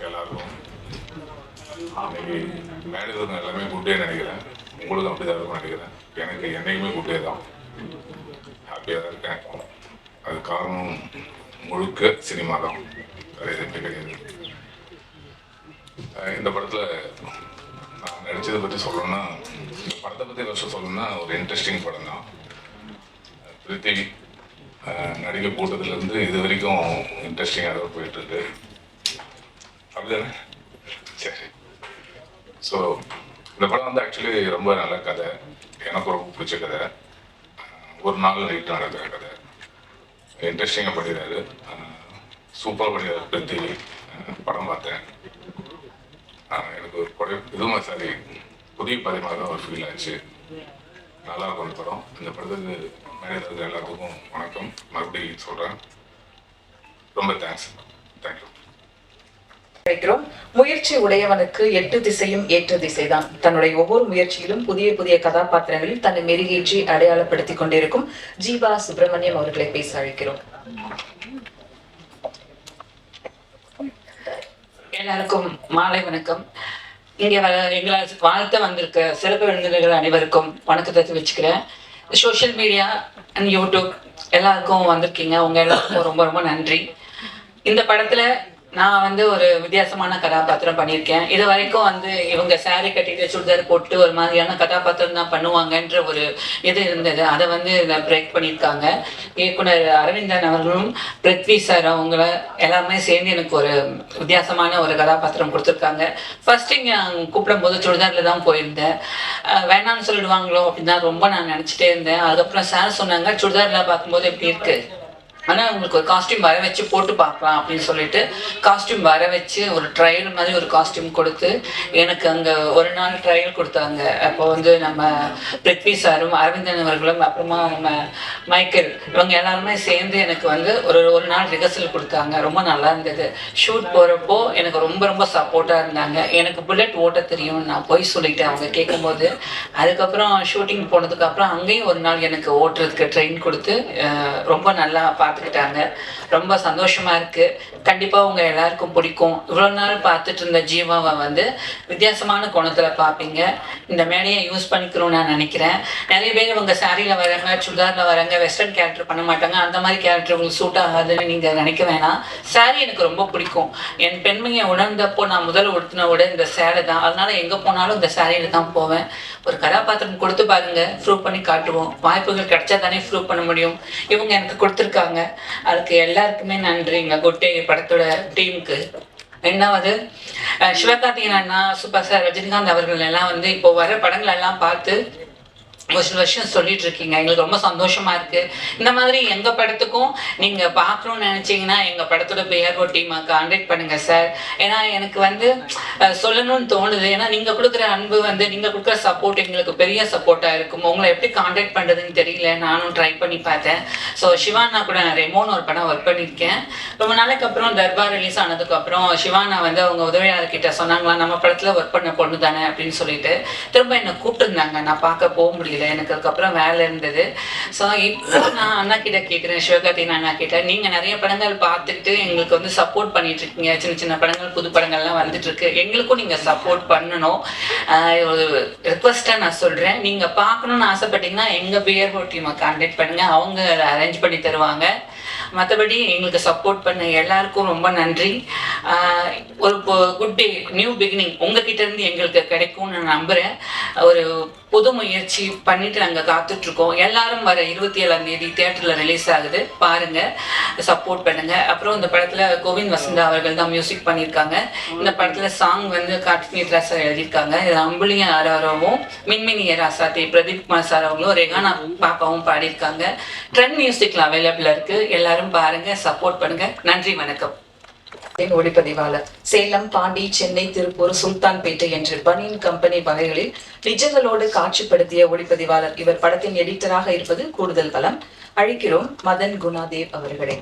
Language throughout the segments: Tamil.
எல்லாருக்கும் இன்னைக்கு மேனேஜர் எல்லாமே குட்டே நினைக்கிறேன். உங்களுக்கும் அப்படி தான் இருக்கும் நினைக்கிறேன். எனக்கு என்னைக்குமே குட்டே தான். ஹாப்பியாக தான் இருக்கேன். அது காரணம் முழுக்க சினிமா தான், வேறு எதுவுமே கிடையாது. இந்த படத்தில் நான் நடித்ததை பற்றி சொல்லணும்னா, இந்த படத்தை பற்றி வருஷம் சொல்லணும்னா ஒரு இன்ட்ரெஸ்டிங் படம் தான். பிரித்திவி நடிகை கூட்டத்துலேருந்து இது வரைக்கும் இன்ட்ரெஸ்டிங்காக தான் போயிட்டுருக்கு. அப்படிதானே? சரி. ஸோ இந்த படம் வந்து ஆக்சுவலி ரொம்ப நல்ல கதை, எனக்கு ரொம்ப பிடிச்ச கதை. ஒரு நாள் நைட்டு நடக்கிற கதை. இன்ட்ரெஸ்டிங்காக பண்ணிடுறாரு, சூப்பராக பண்ணிடுறாரு பிரித்திவி. படம் பார்த்தேன், எனக்கு ஒரு படம் இதுவுமே சரி புதிய பதிமாக தான் ஒரு ஃபீல் ஆச்சு. நல்லா இருக்கும் இந்த படம். இந்த படத்துக்கு மேனேஜர் எல்லாத்துக்கும் வணக்கம் மறுபடியும் சொல்கிறேன். ரொம்ப தேங்க்ஸ். தேங்க்யூ. முயற்சி உடையவனுக்கு 8 திசையும் ஏற்ற திசைதான். தன்னுடைய ஒவ்வொரு முயற்சியிலும் புதிய புதிய கதாபாத்திரங்களில் தன்னை மெருகேற்றி அடையாளப்படுத்திக் கொண்டிருக்கும் ஜீவா சுப்பிரமணியம் அவர்களை பேச அழைக்கிறோம். எல்லாருக்கும் மாலை வணக்கம். இங்க எங்களை வாழ்த்த வந்திருக்க சிறப்பு விருந்தினர்கள் அனைவருக்கும் வணக்கத்தை தெரிவிச்சுக்கிறேன். சோஷியல் மீடியா அண்ட் யூடியூப் எல்லாருக்கும் வந்திருக்கீங்க. உங்க எல்லாருக்கும் ரொம்ப ரொம்ப நன்றி. இந்த படத்துல நான் வந்து ஒரு வித்தியாசமான கதாபாத்திரம் பண்ணியிருக்கேன். இது வரைக்கும் இவங்க சாரி கட்டிட்டு சுடிதார் போட்டு ஒரு மாதிரியான கதாபாத்திரம் தான் பண்ணுவாங்கன்ற ஒரு இது இருந்தது. அதை பிரேக் பண்ணியிருக்காங்க. இயக்குனர் அரவிந்தன் அவர்களும் பிருத்வி சார் அவங்கள எல்லாமே சேர்ந்து எனக்கு ஒரு வித்தியாசமான ஒரு கதாபாத்திரம் கொடுத்துருக்காங்க. ஃபர்ஸ்ட் இங்கே கூப்பிடும் போது சுடிதாரில் தான் போயிருந்தேன். வேணான்னு சொல்லிடுவாங்களோ அப்படின்னு தான் ரொம்ப நான் நினச்சிட்டே இருந்தேன். அதுக்கப்புறம் சார் சொன்னாங்க சுடிதாரில் பார்க்கும்போது எப்படி இருக்கு, ஆனால் உங்களுக்கு ஒரு காஸ்டியூம் வர வச்சு போட்டு பார்க்கலாம் அப்படின்னு சொல்லிட்டு காஸ்டியூம் வர வச்சு ஒரு ட்ரையல் மாதிரி ஒரு காஸ்டியூம் கொடுத்து எனக்கு அங்கே ஒரு நாள் ட்ரையல் கொடுத்தாங்க. அப்போ நம்ம பிருத்வி சாரும் அரவிந்தன் அவர்களும் அப்புறமா நம்ம மைக்கேல் இவங்க எல்லாருமே சேர்ந்து எனக்கு ஒரு நாள் ரிஹர்சல் கொடுத்தாங்க. ரொம்ப நல்லா இருந்தது. ஷூட் போகிறப்போ எனக்கு ரொம்ப ரொம்ப சப்போர்ட்டாக இருந்தாங்க. எனக்கு புல்லட் ஓட்ட தெரியும் நான் போய் சொல்லிட்டேன் அவங்க கேட்கும்போது. அதுக்கப்புறம் ஷூட்டிங் போனதுக்கப்புறம் அங்கேயும் ஒரு நாள் எனக்கு ஓட்டுறதுக்கு ட்ரெயின் கொடுத்து ரொம்ப நல்லா பார்த்துக்கிட்டாங்க. ரொம்ப சந்தோஷமா இருக்கு. கண்டிப்பா உங்க எல்லாருக்கும் பிடிக்கும். இவ்வளவு நாள் பார்த்துட்டு இருந்த ஜீவாவை வித்தியாசமான கோணத்துல பார்ப்பீங்க. இந்த மேடையை யூஸ் பண்ணிக்கணும்னு நான் நினைக்கிறேன். நிறைய பேர் உங்க சாரியில வராங்க, சுடிதார்ல வராங்க, வெஸ்டர்ன் கேரக்டர் பண்ண மாட்டாங்க. அந்த மாதிரி கேரக்டர் உங்களுக்கு சூட் ஆகாதுன்னு நீங்க நினைக்க வேணாம். சாரி எனக்கு ரொம்ப பிடிக்கும். என் பெண்மையை உணர்ந்தப்போ நான் முதல் உடுத்தின விட இந்த சேலை தான். அதனால எங்க போனாலும் இந்த சாரியில தான் போவேன். ஒரு கதாபாத்திரம் கொடுத்து பாருங்க, ப்ரூவ் பண்ணி காட்டுவோம். வாய்ப்புகள் கிடைச்சா தானே ப்ரூவ் பண்ண முடியும். இவங்க எனக்கு கொடுத்துருக்காங்க. அதுக்கு எல்லாருக்குமே நன்றிங்க. குட்டே படத்தோட டீமுக்கு. ரெண்டாவது சிவகார்த்திகேயன் அண்ணா, சூப்பர் ஸ்டார் ரஜினிகாந்த் அவர்கள் எல்லாம் இப்போ வர படங்கள் எல்லாம் பார்த்து ஒரு சில விஷயம் சொல்லிட்டு இருக்கீங்க. எங்களுக்கு ரொம்ப சந்தோஷமா இருக்கு. இந்த மாதிரி எங்க படத்துக்கும் நீங்க பார்க்கணும்னு நினைச்சீங்கன்னா எங்க படத்தோட பிஆர்ஓ டீமை கான்டாக்ட் பண்ணுங்க சார். ஏன்னா எனக்கு சொல்லணும்னு தோணுது. ஏன்னா நீங்க கொடுக்குற அன்பு நீங்க கொடுக்குற சப்போர்ட் எங்களுக்கு பெரிய சப்போர்ட்டா இருக்கும். உங்களை எப்படி கான்டாக்ட் பண்றதுன்னு தெரியல. நானும் ட்ரை பண்ணி பார்த்தேன். ஸோ சிவானா கூட நான் ரெமோன்னு ஒரு படம் ஒர்க் பண்ணியிருக்கேன். ரொம்ப நாளைக்கு அப்புறம் தர்பார் ரிலீஸ் ஆனதுக்கு அப்புறம் சிவானா அவங்க உதவியாளர்கிட்ட சொன்னாங்களா நம்ம படத்துல ஒர்க் பண்ண பொண்ணு தானே அப்படின்னு சொல்லிட்டு திரும்ப என்னை கூப்பிட்டுருந்தாங்க. நான் பார்க்க போக முடியல, எனக்கு அதுக்கப்புறம் வேலை இருந்தது. ஸோ இப்போ நான் அண்ணா கிட்ட கேட்குறேன், சிவகார்த்திகேயன் அண்ணா கிட்ட, நீங்கள் நிறைய படங்கள் பார்த்துட்டு எங்களுக்கு சப்போர்ட் பண்ணிட்டு இருக்கீங்க. சின்ன சின்ன படங்கள் புது படங்கள்லாம் வந்துட்டு இருக்கு. எங்களுக்கும் நீங்கள் சப்போர்ட் பண்ணணும். ஒரு ரெக்வஸ்ட்டாக நான் சொல்கிறேன், நீங்கள் பார்க்கணுன்னு ஆசைப்பட்டீங்கன்னா எங்கள் பிஆர்ஓ டீமை கான்டாக்ட் பண்ணுங்க. அவங்க அரேஞ்ச் பண்ணி தருவாங்க. மற்றபடி எங்களுக்கு சப்போர்ட் பண்ண எல்லாருக்கும் ரொம்ப நன்றி. ஒரு குட் டே, நியூ பிகினிங் உங்ககிட்ட இருந்து எங்களுக்கு கிடைக்கும்னு நான் நம்புகிறேன். ஒரு புது முயற்சி பண்ணிட்டு நாங்கள் காத்துட்ருக்கோம். எல்லாரும் வர 27ஆம் தேதி தியேட்டரில் ரிலீஸ் ஆகுது, பாருங்க, சப்போர்ட் பண்ணுங்க. அப்புறம் இந்த படத்தில் கோவிந்த் வசந்தா அவர்கள் தான் மியூசிக் பண்ணியிருக்காங்க. இந்த படத்தில் சாங் கார்த்திக் நேத்ரா சார் எழுதியிருக்காங்க. இது அம்புலியா ஆராராவும் மின்மினி ராசாத்தி பிரதீப் குமார் சார் அவங்களும் ரெகானா பாப்பாவும் பாடியிருக்காங்க. ட்ரெண்ட் மியூசிக்ல அவைலபிளாக இருக்கு. எல்லாரும் பாருங்க, சப்போர்ட் பண்ணுங்க. நன்றி, வணக்கம். ஒளிப்பதிவாளர் சேலம், பாண்டி, சென்னை, திருப்பூர், சுல்தான்பேட்டை என்று பனியன் கம்பெனி வகைகளில் நிஜங்களோடு காட்சிப்படுத்திய ஒளிப்பதிவாளர் இவர். படத்தின் எடிட்டராக இருப்பது கூடுதல் பலம். அழைக்கிறோம் மதன் குணாதேவ் அவர்களே.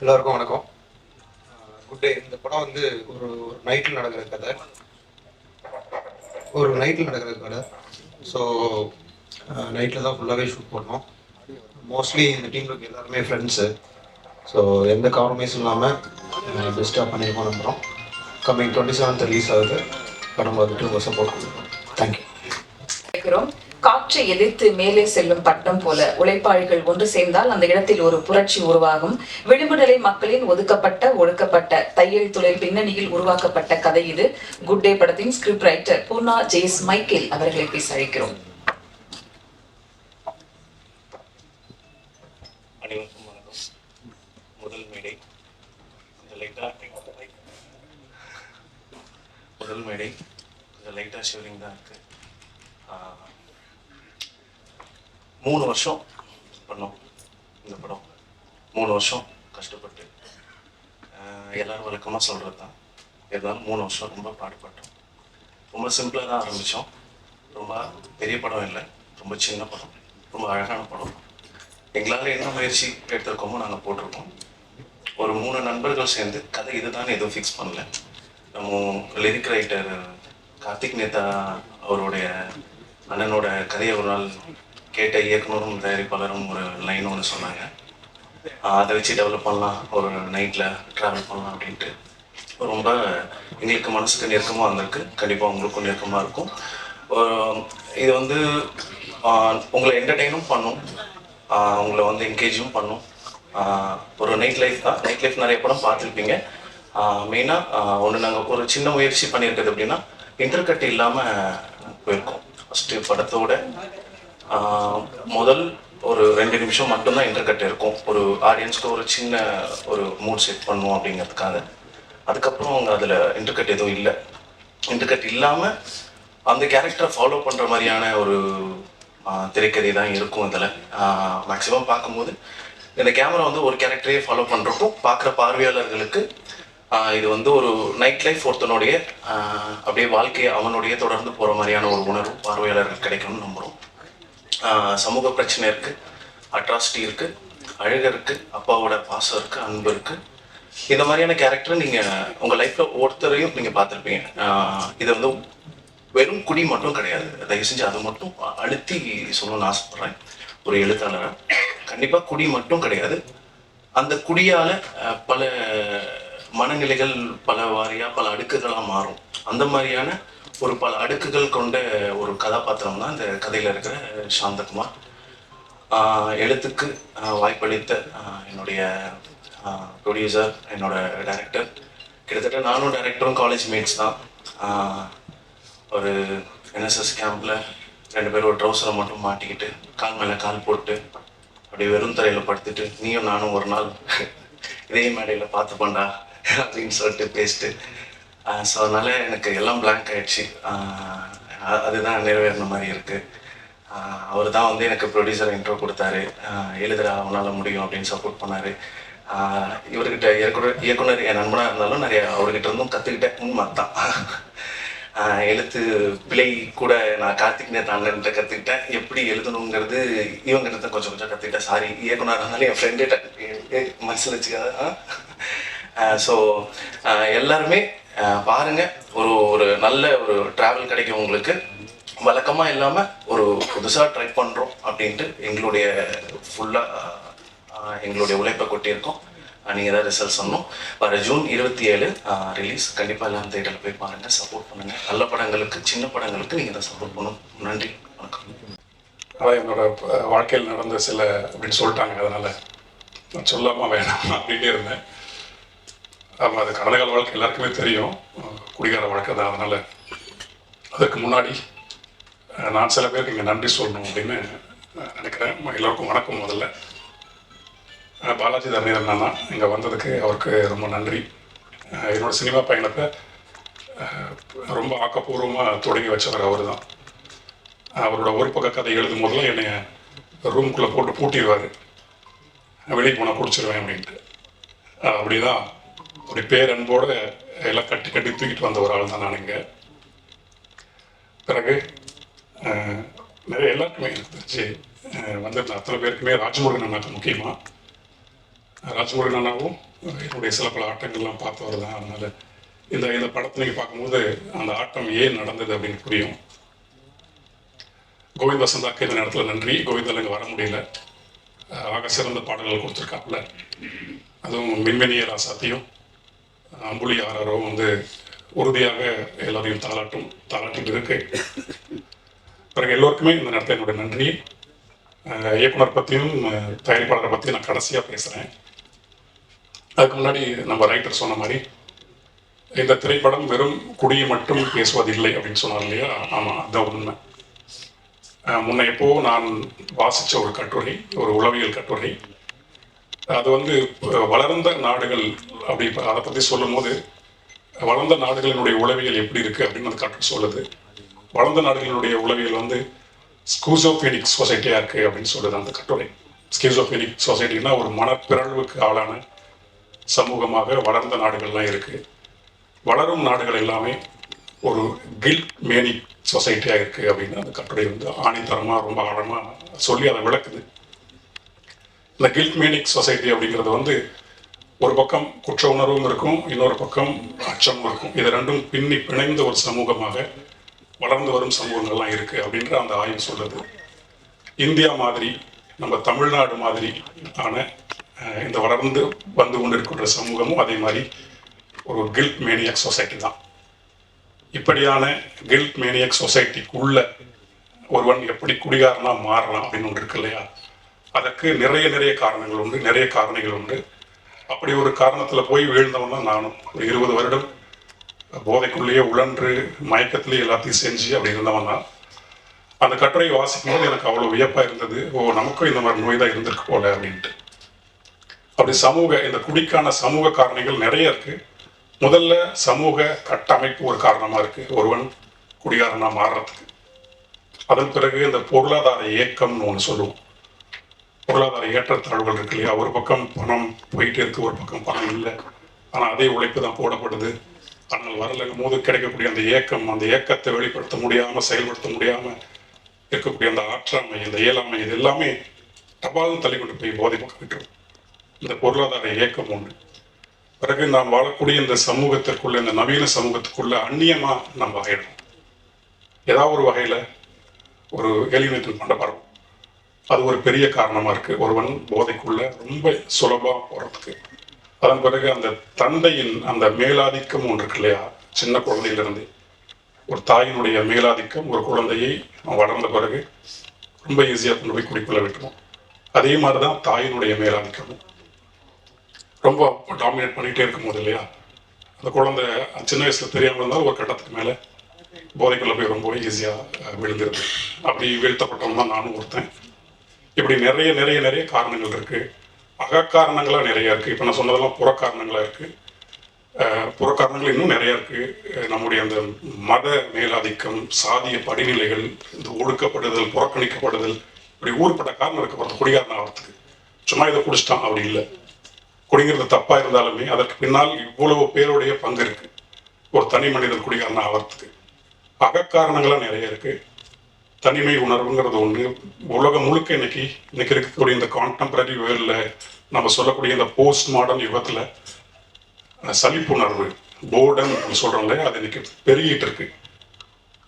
எல்லாருக்கும் வணக்கம். Good day. இந்த படம் ஒரு நைட்டில் நடக்கிற கதை. ஸோ நைட்டில் தான் ஃபுல்லாகவே ஷூட் பண்ணோம். மோஸ்ட்லி இந்த டீமில் இருக்க எல்லாருமே ஃப்ரெண்ட்ஸு. ஸோ எந்த காம்ப்ரமைஸும் இல்லாமல் பெஸ்ட்டாக பண்ணியிருக்கோம் நம்புகிறோம். கம்மிங் 27th ரிலீஸ் ஆகுது. படம் பார்த்துட்டு உங்கள் சப்போர்ட் கொடுக்குறோம். தேங்க்யூ. காற்றை எதிர்த்து மேலே செல்லும் பட்டம் போல உழைப்பாளிகள் ஒன்று சேர்ந்தால் அந்த இடத்தில் ஒரு புரட்சி உருவாகும். விளிம்புநிலை மக்களின் ஒடுக்கப்பட்ட தையல் தொழில் பின்னணியில் உருவாக்கப்பட்ட கதை இது. குட் டே படத்தின் ஸ்கிரிப்ட் ரைட்டர் பூர்ணா ஜேஸ் மைக்கேல் அவர்களை பேச அழைக்கிறோம். அனைவருக்கும் வணக்கம். முதல் மேடை கொஞ்சம் லைட்டாக ஷிவரிங் தான் இருக்குது. 3 வருஷம் பண்ணோம் இந்த படம். 3 வருஷம் கஷ்டப்பட்டு எல்லோரும் வழக்கமாக சொல்கிறது தான். இருந்தாலும் 3 வருஷம் ரொம்ப பாடுபட்டோம். ரொம்ப சிம்பிளாக தான் ஆரம்பித்தோம். ரொம்ப பெரிய படம் இல்லை, ரொம்ப சின்ன படம், ரொம்ப அழகான படம். எங்களால் என்ன முயற்சி எடுத்திருக்கோமோ நாங்கள் போட்டிருக்கோம். ஒரு 3 நண்பர்கள் சேர்ந்து கதை இதுதான் எதுவும் ஃபிக்ஸ் பண்ணல. நம்ம லிரிக் ரைட்டர் கார்த்திக் நேதா அவருடைய அண்ணனோட கதையை ஒரு நாள் கேட்ட இயக்குனரும் தயாரிப்பாளரும் ஒரு லைன் ஒன்று சொன்னாங்க. அதை வச்சு டெவலப் பண்ணலாம், ஒரு நைட்டில் ட்ராவல் பண்ணலாம் அப்படின்ட்டு. ரொம்ப எங்களுக்கு மனசுக்கு நெருக்கமாக வந்திருக்கு. கண்டிப்பாக உங்களுக்கும் நெருக்கமாக இருக்கும். இது வந்து உங்களை என்டர்டெயினும் பண்ணும், உங்களை வந்து என்கேஜும் பண்ணும். ஒரு நைட் லைஃப் தான். நைட் லைஃப் நிறைய படம் பார்த்துருப்பீங்க. மெயினாக ஒன்று நாங்கள் ஒரு சின்ன முயற்சி பண்ணியிருக்கிறது அப்படின்னா இன்டர்கட் இல்லாமல் போயிருக்கோம். ஃபஸ்ட்டு படத்தோட முதல் ஒரு 2 நிமிஷம் மட்டும்தான் இன்டர்கட் இருக்கும். ஒரு ஆடியன்ஸ்க்கு ஒரு சின்ன ஒரு மூட் செட் பண்ணுவோம் அப்படிங்கிறதுக்காக. அதுக்கப்புறம் அவங்க அதில் இன்டர்கட் எதுவும் இல்லை. இன்டர்கட் இல்லாமல் அந்த கேரக்டரை ஃபாலோ பண்ணுற மாதிரியான ஒரு திரைக்கதை தான் இருக்கும். இதில் மேக்ஸிமம் பார்க்கும்போது இந்த கேமரா வந்து ஒரு கேரக்டரையே ஃபாலோ பண்ணுறப்போ பார்க்குற பார்வையாளர்களுக்கு இது வந்து ஒரு நைட் லைஃப் ஒருத்தனுடைய அப்படியே வாழ்க்கையை அவனுடைய தொடர்ந்து போகிற மாதிரியான ஒரு உணர்வு பார்வையாளர்கள் கிடைக்கணும்னு நம்புகிறோம். சமூக பிரச்சனை இருக்குது, அட்ராசிட்டி இருக்குது, அழுகை இருக்குது, அப்பாவோட பாசம் இருக்குது, அன்பு இருக்குது. இந்த மாதிரியான கேரக்டரை நீங்கள் உங்கள் லைஃப்பில் ஒருத்தரையும் நீங்கள் பார்த்துருப்பீங்க. இது வந்து வெறும் குடி மட்டும் கிடையாது. தயவு செஞ்சு அதை மட்டும் அழுத்தி சொல்லணும்னு ஆசைப்பட்றேன். ஒரு எழுத்தாளராக கண்டிப்பாக குடி மட்டும் கிடையாது. அந்த குடியால் பல மனநிலைகள் பல வாரியாக பல அடுக்குகளாக மாறும். அந்த மாதிரியான ஒரு பல அடுக்குகள் கொண்ட ஒரு கதாபாத்திரம் தான் இந்த கதையில் இருக்கிற சாந்தகுமார். எழுத்துக்கு வாய்ப்பளித்த என்னுடைய ப்ரொடியூசர், என்னோட டைரக்டர், கிட்டத்தட்ட நானும் டைரக்டரும் காலேஜ் மேட்ஸ் தான். ஒரு என்எஸ்எஸ் கேம்பில் 2 பேரும் ஒரு ட்ரௌசரை மட்டும் மாட்டிக்கிட்டு கால் மேலே கால் போட்டு அப்படியே வெறும் தரையில் படுத்துட்டு நீயும் நானும் ஒரு நாள் இதே மேடையில் பார்த்துப்போண்டா அப்படின்னு சொல்லிட்டு பேசிட்டு, ஸோ அதனால் எனக்கு எல்லாம் பிளாங்க் ஆகிடுச்சு. அதுதான் நிறைவேறின மாதிரி இருக்குது. அவர் தான் வந்து எனக்கு ப்ரொடியூசர் இன்ட்ரோ கொடுத்தாரு. எழுதுறா அவனால் முடியும் அப்படின்னு சப்போர்ட் பண்ணார். இவர்கிட்ட இயக்குனர் என் நண்பனாக இருந்தாலும் நிறைய அவர்கிட்ட இருந்தும் கற்றுக்கிட்டேன். உண்மை தான். எழுத்து பிழை கூட நான் கார்த்திக் நேதா அண்ணன்கிட்ட கற்றுக்கிட்டேன். எப்படி எழுதணுங்கிறது இவங்கிட்ட கொஞ்சம் கற்றுக்கிட்டேன். சாரி இயக்குனர் இருந்தாலும் என் ஃப்ரெண்டுகிட்ட மனசில் வச்சுக்காத. ஸோ எல்லாருமே பாருங்கள். ஒரு நல்ல ஒரு ட்ராவல் கிடைக்கும் உங்களுக்கு. வழக்கமாக இல்லாமல் ஒரு புதுசாக ட்ரை பண்ணுறோம் அப்படின்ட்டு எங்களுடைய ஃபுல்லாக எங்களுடைய உழைப்பை கொட்டியிருக்கோம். நீங்கள் தான் ரிசல்ட் சொன்னோம். வர ஜூன் 27 ரிலீஸ். கண்டிப்பாக எல்லாம் தேட்டரில் போய் பாருங்கள், சப்போர்ட் பண்ணுங்கள். நல்ல படங்களுக்கு, சின்ன படங்களுக்கு நீங்கள் தான் சப்போர்ட் பண்ணணும். நன்றி, வணக்கம். அதான் என்னோட வாழ்க்கையில் நடந்த சில அப்படின்னு சொல்லிட்டாங்க, அதனால் நான் சொல்லாமல் வேணாம் அப்படின்ட்டே இருந்தேன். ஆமாம், அது கடந்த கால வாழ்க்கை எல்லாருக்குமே தெரியும், குடிகார வாழ்க்கை தான். அதனால் அதுக்கு முன்னாடி நான் சில பேருக்கு இங்கே நன்றி சொல்லணும் அப்படின்னு நினைக்கிறேன். எல்லோருக்கும் வணக்கம். முதல்ல பாலாஜி தரணிதரன் அண்ணா இங்கே வந்ததுக்கு அவருக்கு ரொம்ப நன்றி. என்னோடய சினிமா பயணத்தை ரொம்ப ஆக்கப்பூர்வமாக தொடங்கி வச்சவர் அவர் தான். அவரோட ஒரு பக்க கதை எழுதும் போதெல்லாம் என்னை ரூம்குள்ளே போட்டு பூட்டிடுவார், வெளியே போனால் குடிச்சிருவேன் அப்படின்ட்டு. அப்படி தான் அப்படி பேரன்போடு எல்லாம் கட்டி கட்டி தூக்கிட்டு வந்த ஒரு ஆள் தான் நான் இங்கே. பிறகு நிறைய எல்லாருக்குமே இருந்துச்சு வந்துருந்த அத்தனை பேருக்குமே ராஜமுருகன் அண்ணாக்கு முக்கியமாக. ராஜமுருகன் அண்ணாவும் என்னுடைய சில பல ஆட்டங்கள்லாம் பார்த்தவர் தான். அதனால் இந்த படத்தை நீங்கள் பார்க்கும்போது அந்த ஆட்டம் ஏன் நடந்தது அப்படின்னு புரியும். கோவிந்த் வசந்தாக்கு இந்த நேரத்தில் நன்றி. கோவிந்தால் இங்கே வர முடியல. ஆக சிறந்த பாடல்கள் கொடுத்துருக்காப்புல. அதுவும் மின்மினிய ராசாத்தியும் அம்புலி ஆராரவும் வந்து உறுதியாக எல்லாரையும் தாளாட்டிட்டு இருக்கு. பிறகு எல்லோருக்குமே இந்த நேரத்தில் என்னுடைய நன்றி. இயக்குனர் பற்றியும் தயாரிப்பாளரை பற்றியும் நான் கடைசியாக பேசுகிறேன். அதுக்கு முன்னாடி நம்ம ரைட்டர் சொன்ன மாதிரி இந்த திரைப்படம் வெறும் குடியை மட்டும் பேசுவதில்லை அப்படின்னு சொன்னார் இல்லையா? ஆமாம், அதுதான் உண்மை. முன்ன எப்போ நான் வாசித்த ஒரு கட்டுரை, ஒரு உளவியல் கட்டுரை, அது வந்து வளர்ந்த நாடுகள் அப்படி அதை பற்றி சொல்லும் போது வளர்ந்த நாடுகளினுடைய உளவியல் எப்படி இருக்குது அப்படின்னு அந்த கட்டுரை சொல்லுது. வளர்ந்த நாடுகளினுடைய உளவியல் வந்து ஸ்கூசோபெனிக் சொசைட்டியாக இருக்குது அப்படின்னு சொல்லுது அந்த கட்டுரை. ஸ்கீசோபெனிக் சொசைட்டின்னா ஒரு மனப்பிறழ்வுக்கு ஆளான சமூகமாக வளர்ந்த நாடுகள்லாம் இருக்குது. வளரும் நாடுகள் எல்லாமே ஒரு கில்ட் மேனிக் சொசைட்டியாக இருக்குது அப்படின்னு அந்த கட்டுரை வந்து ஆணித்தரமாக ரொம்ப ஆழமாக சொல்லி அதை விளக்குது. இந்த கில்ட் மேனிக் சொசைட்டி அப்படிங்கிறது வந்து ஒரு பக்கம் குற்ற உணர்வும் இருக்கும், இன்னொரு பக்கம் அச்சமும் இருக்கும். இது ரெண்டும் பின்னி பிணைந்த ஒரு சமூகமாக வளர்ந்து வரும் சமூகங்கள்லாம் இருக்குது அப்படின்ற அந்த ஆய்வு சொல்லுது. இந்தியா மாதிரி, நம்ம தமிழ்நாடு மாதிரி ஆன இந்த வளர்ந்து வந்து கொண்டிருக்கின்ற சமூகமும் அதே மாதிரி ஒரு கில்ட் மேனியக் சொசைட்டி தான். இப்படியான கில்ட் மேனியக் சொசைட்டிக்குள்ள ஒருவன் எப்படி குடிகாரனா மாறலாம் அப்படின்னு ஒன்று இருக்கு இல்லையா? அதற்கு நிறைய காரணங்கள் உண்டு, நிறைய காரணிகள் உண்டு. அப்படி ஒரு காரணத்தில் போய் வீழ்ந்தவன் தான் நானும். ஒரு 20 வருடம் போதைக்குள்ளேயே உழன்று மயக்கத்திலேயே எல்லாத்தையும் செஞ்சு அப்படி இருந்தவன் தான். அந்த கட்டுரையை வாசிக்கும் போது எனக்கு அவ்வளோ வியப்பாக இருந்தது. நமக்கும் இந்த மாதிரி நோய் தான் இருந்திருக்கு போல அப்படின்ட்டு. அப்படி இந்த குடிக்கான சமூக காரணிகள் நிறைய இருக்கு. முதல்ல சமூக கட்டமைப்பு ஒரு காரணமாக இருக்கு ஒருவன் குடிகாரனா மாறுறதுக்கு. அதன் பிறகு இந்த பொருளாதார ஏக்கம்னு ஒன்று சொல்லுவோம். பொருளாதார ஏற்றத்தாழ்வுகள் இருக்கு இல்லையா? ஒரு பக்கம் பணம் போயிட்டே இருக்கு, ஒரு பக்கம் பணம் இல்லை, ஆனால் அதே உழைப்பு தான் போடப்படுது. ஆனால் வரலங்கும் போது கிடைக்கக்கூடிய அந்த ஏக்கம், அந்த ஏக்கத்தை வெளிப்படுத்த முடியாமல் செயல்படுத்த முடியாமல் இருக்கக்கூடிய அந்த ஆற்றாமை, அந்த இயலாமை, இது எல்லாமே தபாலும் தள்ளி கொண்டு போய் போதை பக்கம் விட்டுரும். இந்த பொருளாதார ஏக்கம் ஒன்று. பிறகு நாம் வாழக்கூடிய இந்த சமூகத்திற்குள்ள, இந்த நவீன சமூகத்துக்குள்ள அந்நியமா நம்ம ஆயிடும். ஏதாவது ஒரு வகையில ஒரு ஏலியனேஷன் பண்ணப்படுறோம். அது ஒரு பெரிய காரணமா இருக்கு ஒருவன் போதைக்குள்ள ரொம்ப சுலபமா போறதுக்கு. அதன் பிறகு அந்த தந்தையின் அந்த மேலாதிக்கம் ஒன்று இருக்கு இல்லையா? சின்ன குழந்தையிலிருந்து ஒரு தாயினுடைய மேலாதிக்கம் ஒரு குழந்தையை வளர்ந்த பிறகு ரொம்ப ஈஸியாக கொண்டு போய் குடிக்குள்ள விட்டுரும். அதே மாதிரிதான் தாயினுடைய மேலாதிக்கமும் ரொம்ப டாமினேட் பண்ணிகிட்டே இருக்கும் போது இல்லையா? அந்த குழந்தை சின்ன வயசுல தெரியாமல் இருந்தாலும் ஒரு கட்டத்துக்கு மேலே போதைக்குள்ள போய் ரொம்ப ஈஸியாக விழுந்துருது. அப்படி வீழ்த்தப்பட்டவன் தான் நானும் ஒருத்தன். இப்படி நிறைய காரணங்கள் இருக்கு. அகக்காரணங்களா நிறைய இருக்கு. இப்போ நான் சொன்னதெல்லாம் புறக்காரணங்களா இருக்கு. புறக்காரணங்கள் இன்னும் நிறைய இருக்கு. நம்முடைய அந்த மத மேலாதிக்கம், சாதிய படிநிலைகள், இந்த ஒடுக்கப்படுதல், புறக்கணிக்கப்படுதல், இப்படி ஊர்பட்ட காரணம் இருக்கு குடிகாரன் ஆகிறதுக்கு. சும்மா இதை குடிச்சிட்டான் அப்படி இல்லை. குடிங்கிறது தப்பா இருந்தாலுமே அதற்கு பின்னால் இவ்வளவு பேருடைய பங்கு இருக்கு ஒரு தனி மனிதன் குடிகாரன் ஆகிறதுக்கு. அகக்காரணங்களா நிறைய இருக்கு. தனிமை உணர்வுங்கிறது ஒன்று. உலகம் முழுக்க இன்னைக்கு இருக்கக்கூடிய இந்த கான்டெம்பரரி வேர்ல்ட்ல நம்ம சொல்லக்கூடிய இந்த போஸ்ட் மாடர்ன் யுகத்துல சலிப்புணர்வு, போர்டன் சொல்றோம்ல, அது இன்னைக்கு பெருகிட்டு இருக்கு.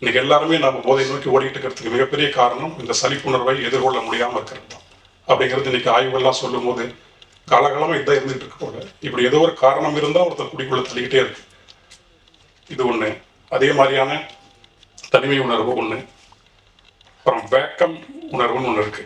இன்னைக்கு எல்லாருமே நம்ம போதை நோக்கி ஓடிட்டு இருக்கிறதுக்கு மிகப்பெரிய காரணம் இந்த சலிப்புணர்வை எதிர்கொள்ள முடியாம இருக்கிறது தான். அப்படிங்கிறது இன்னைக்கு ஆய்வுகள்லாம் சொல்லும் போது காலகாலமா இதான் இருந்துட்டு இருக்கு போல. இப்படி ஏதோ ஒரு காரணம் இருந்தா ஒருத்தர் குடிக்குள்ள தள்ளிக்கிட்டே இருக்கு. இது ஒண்ணு. அதே மாதிரியான தனிமை உணர்வு ஒண்ணு. அப்புறம் வேக்கம் உணர்வுன்னு ஒண்ணு இருக்கு.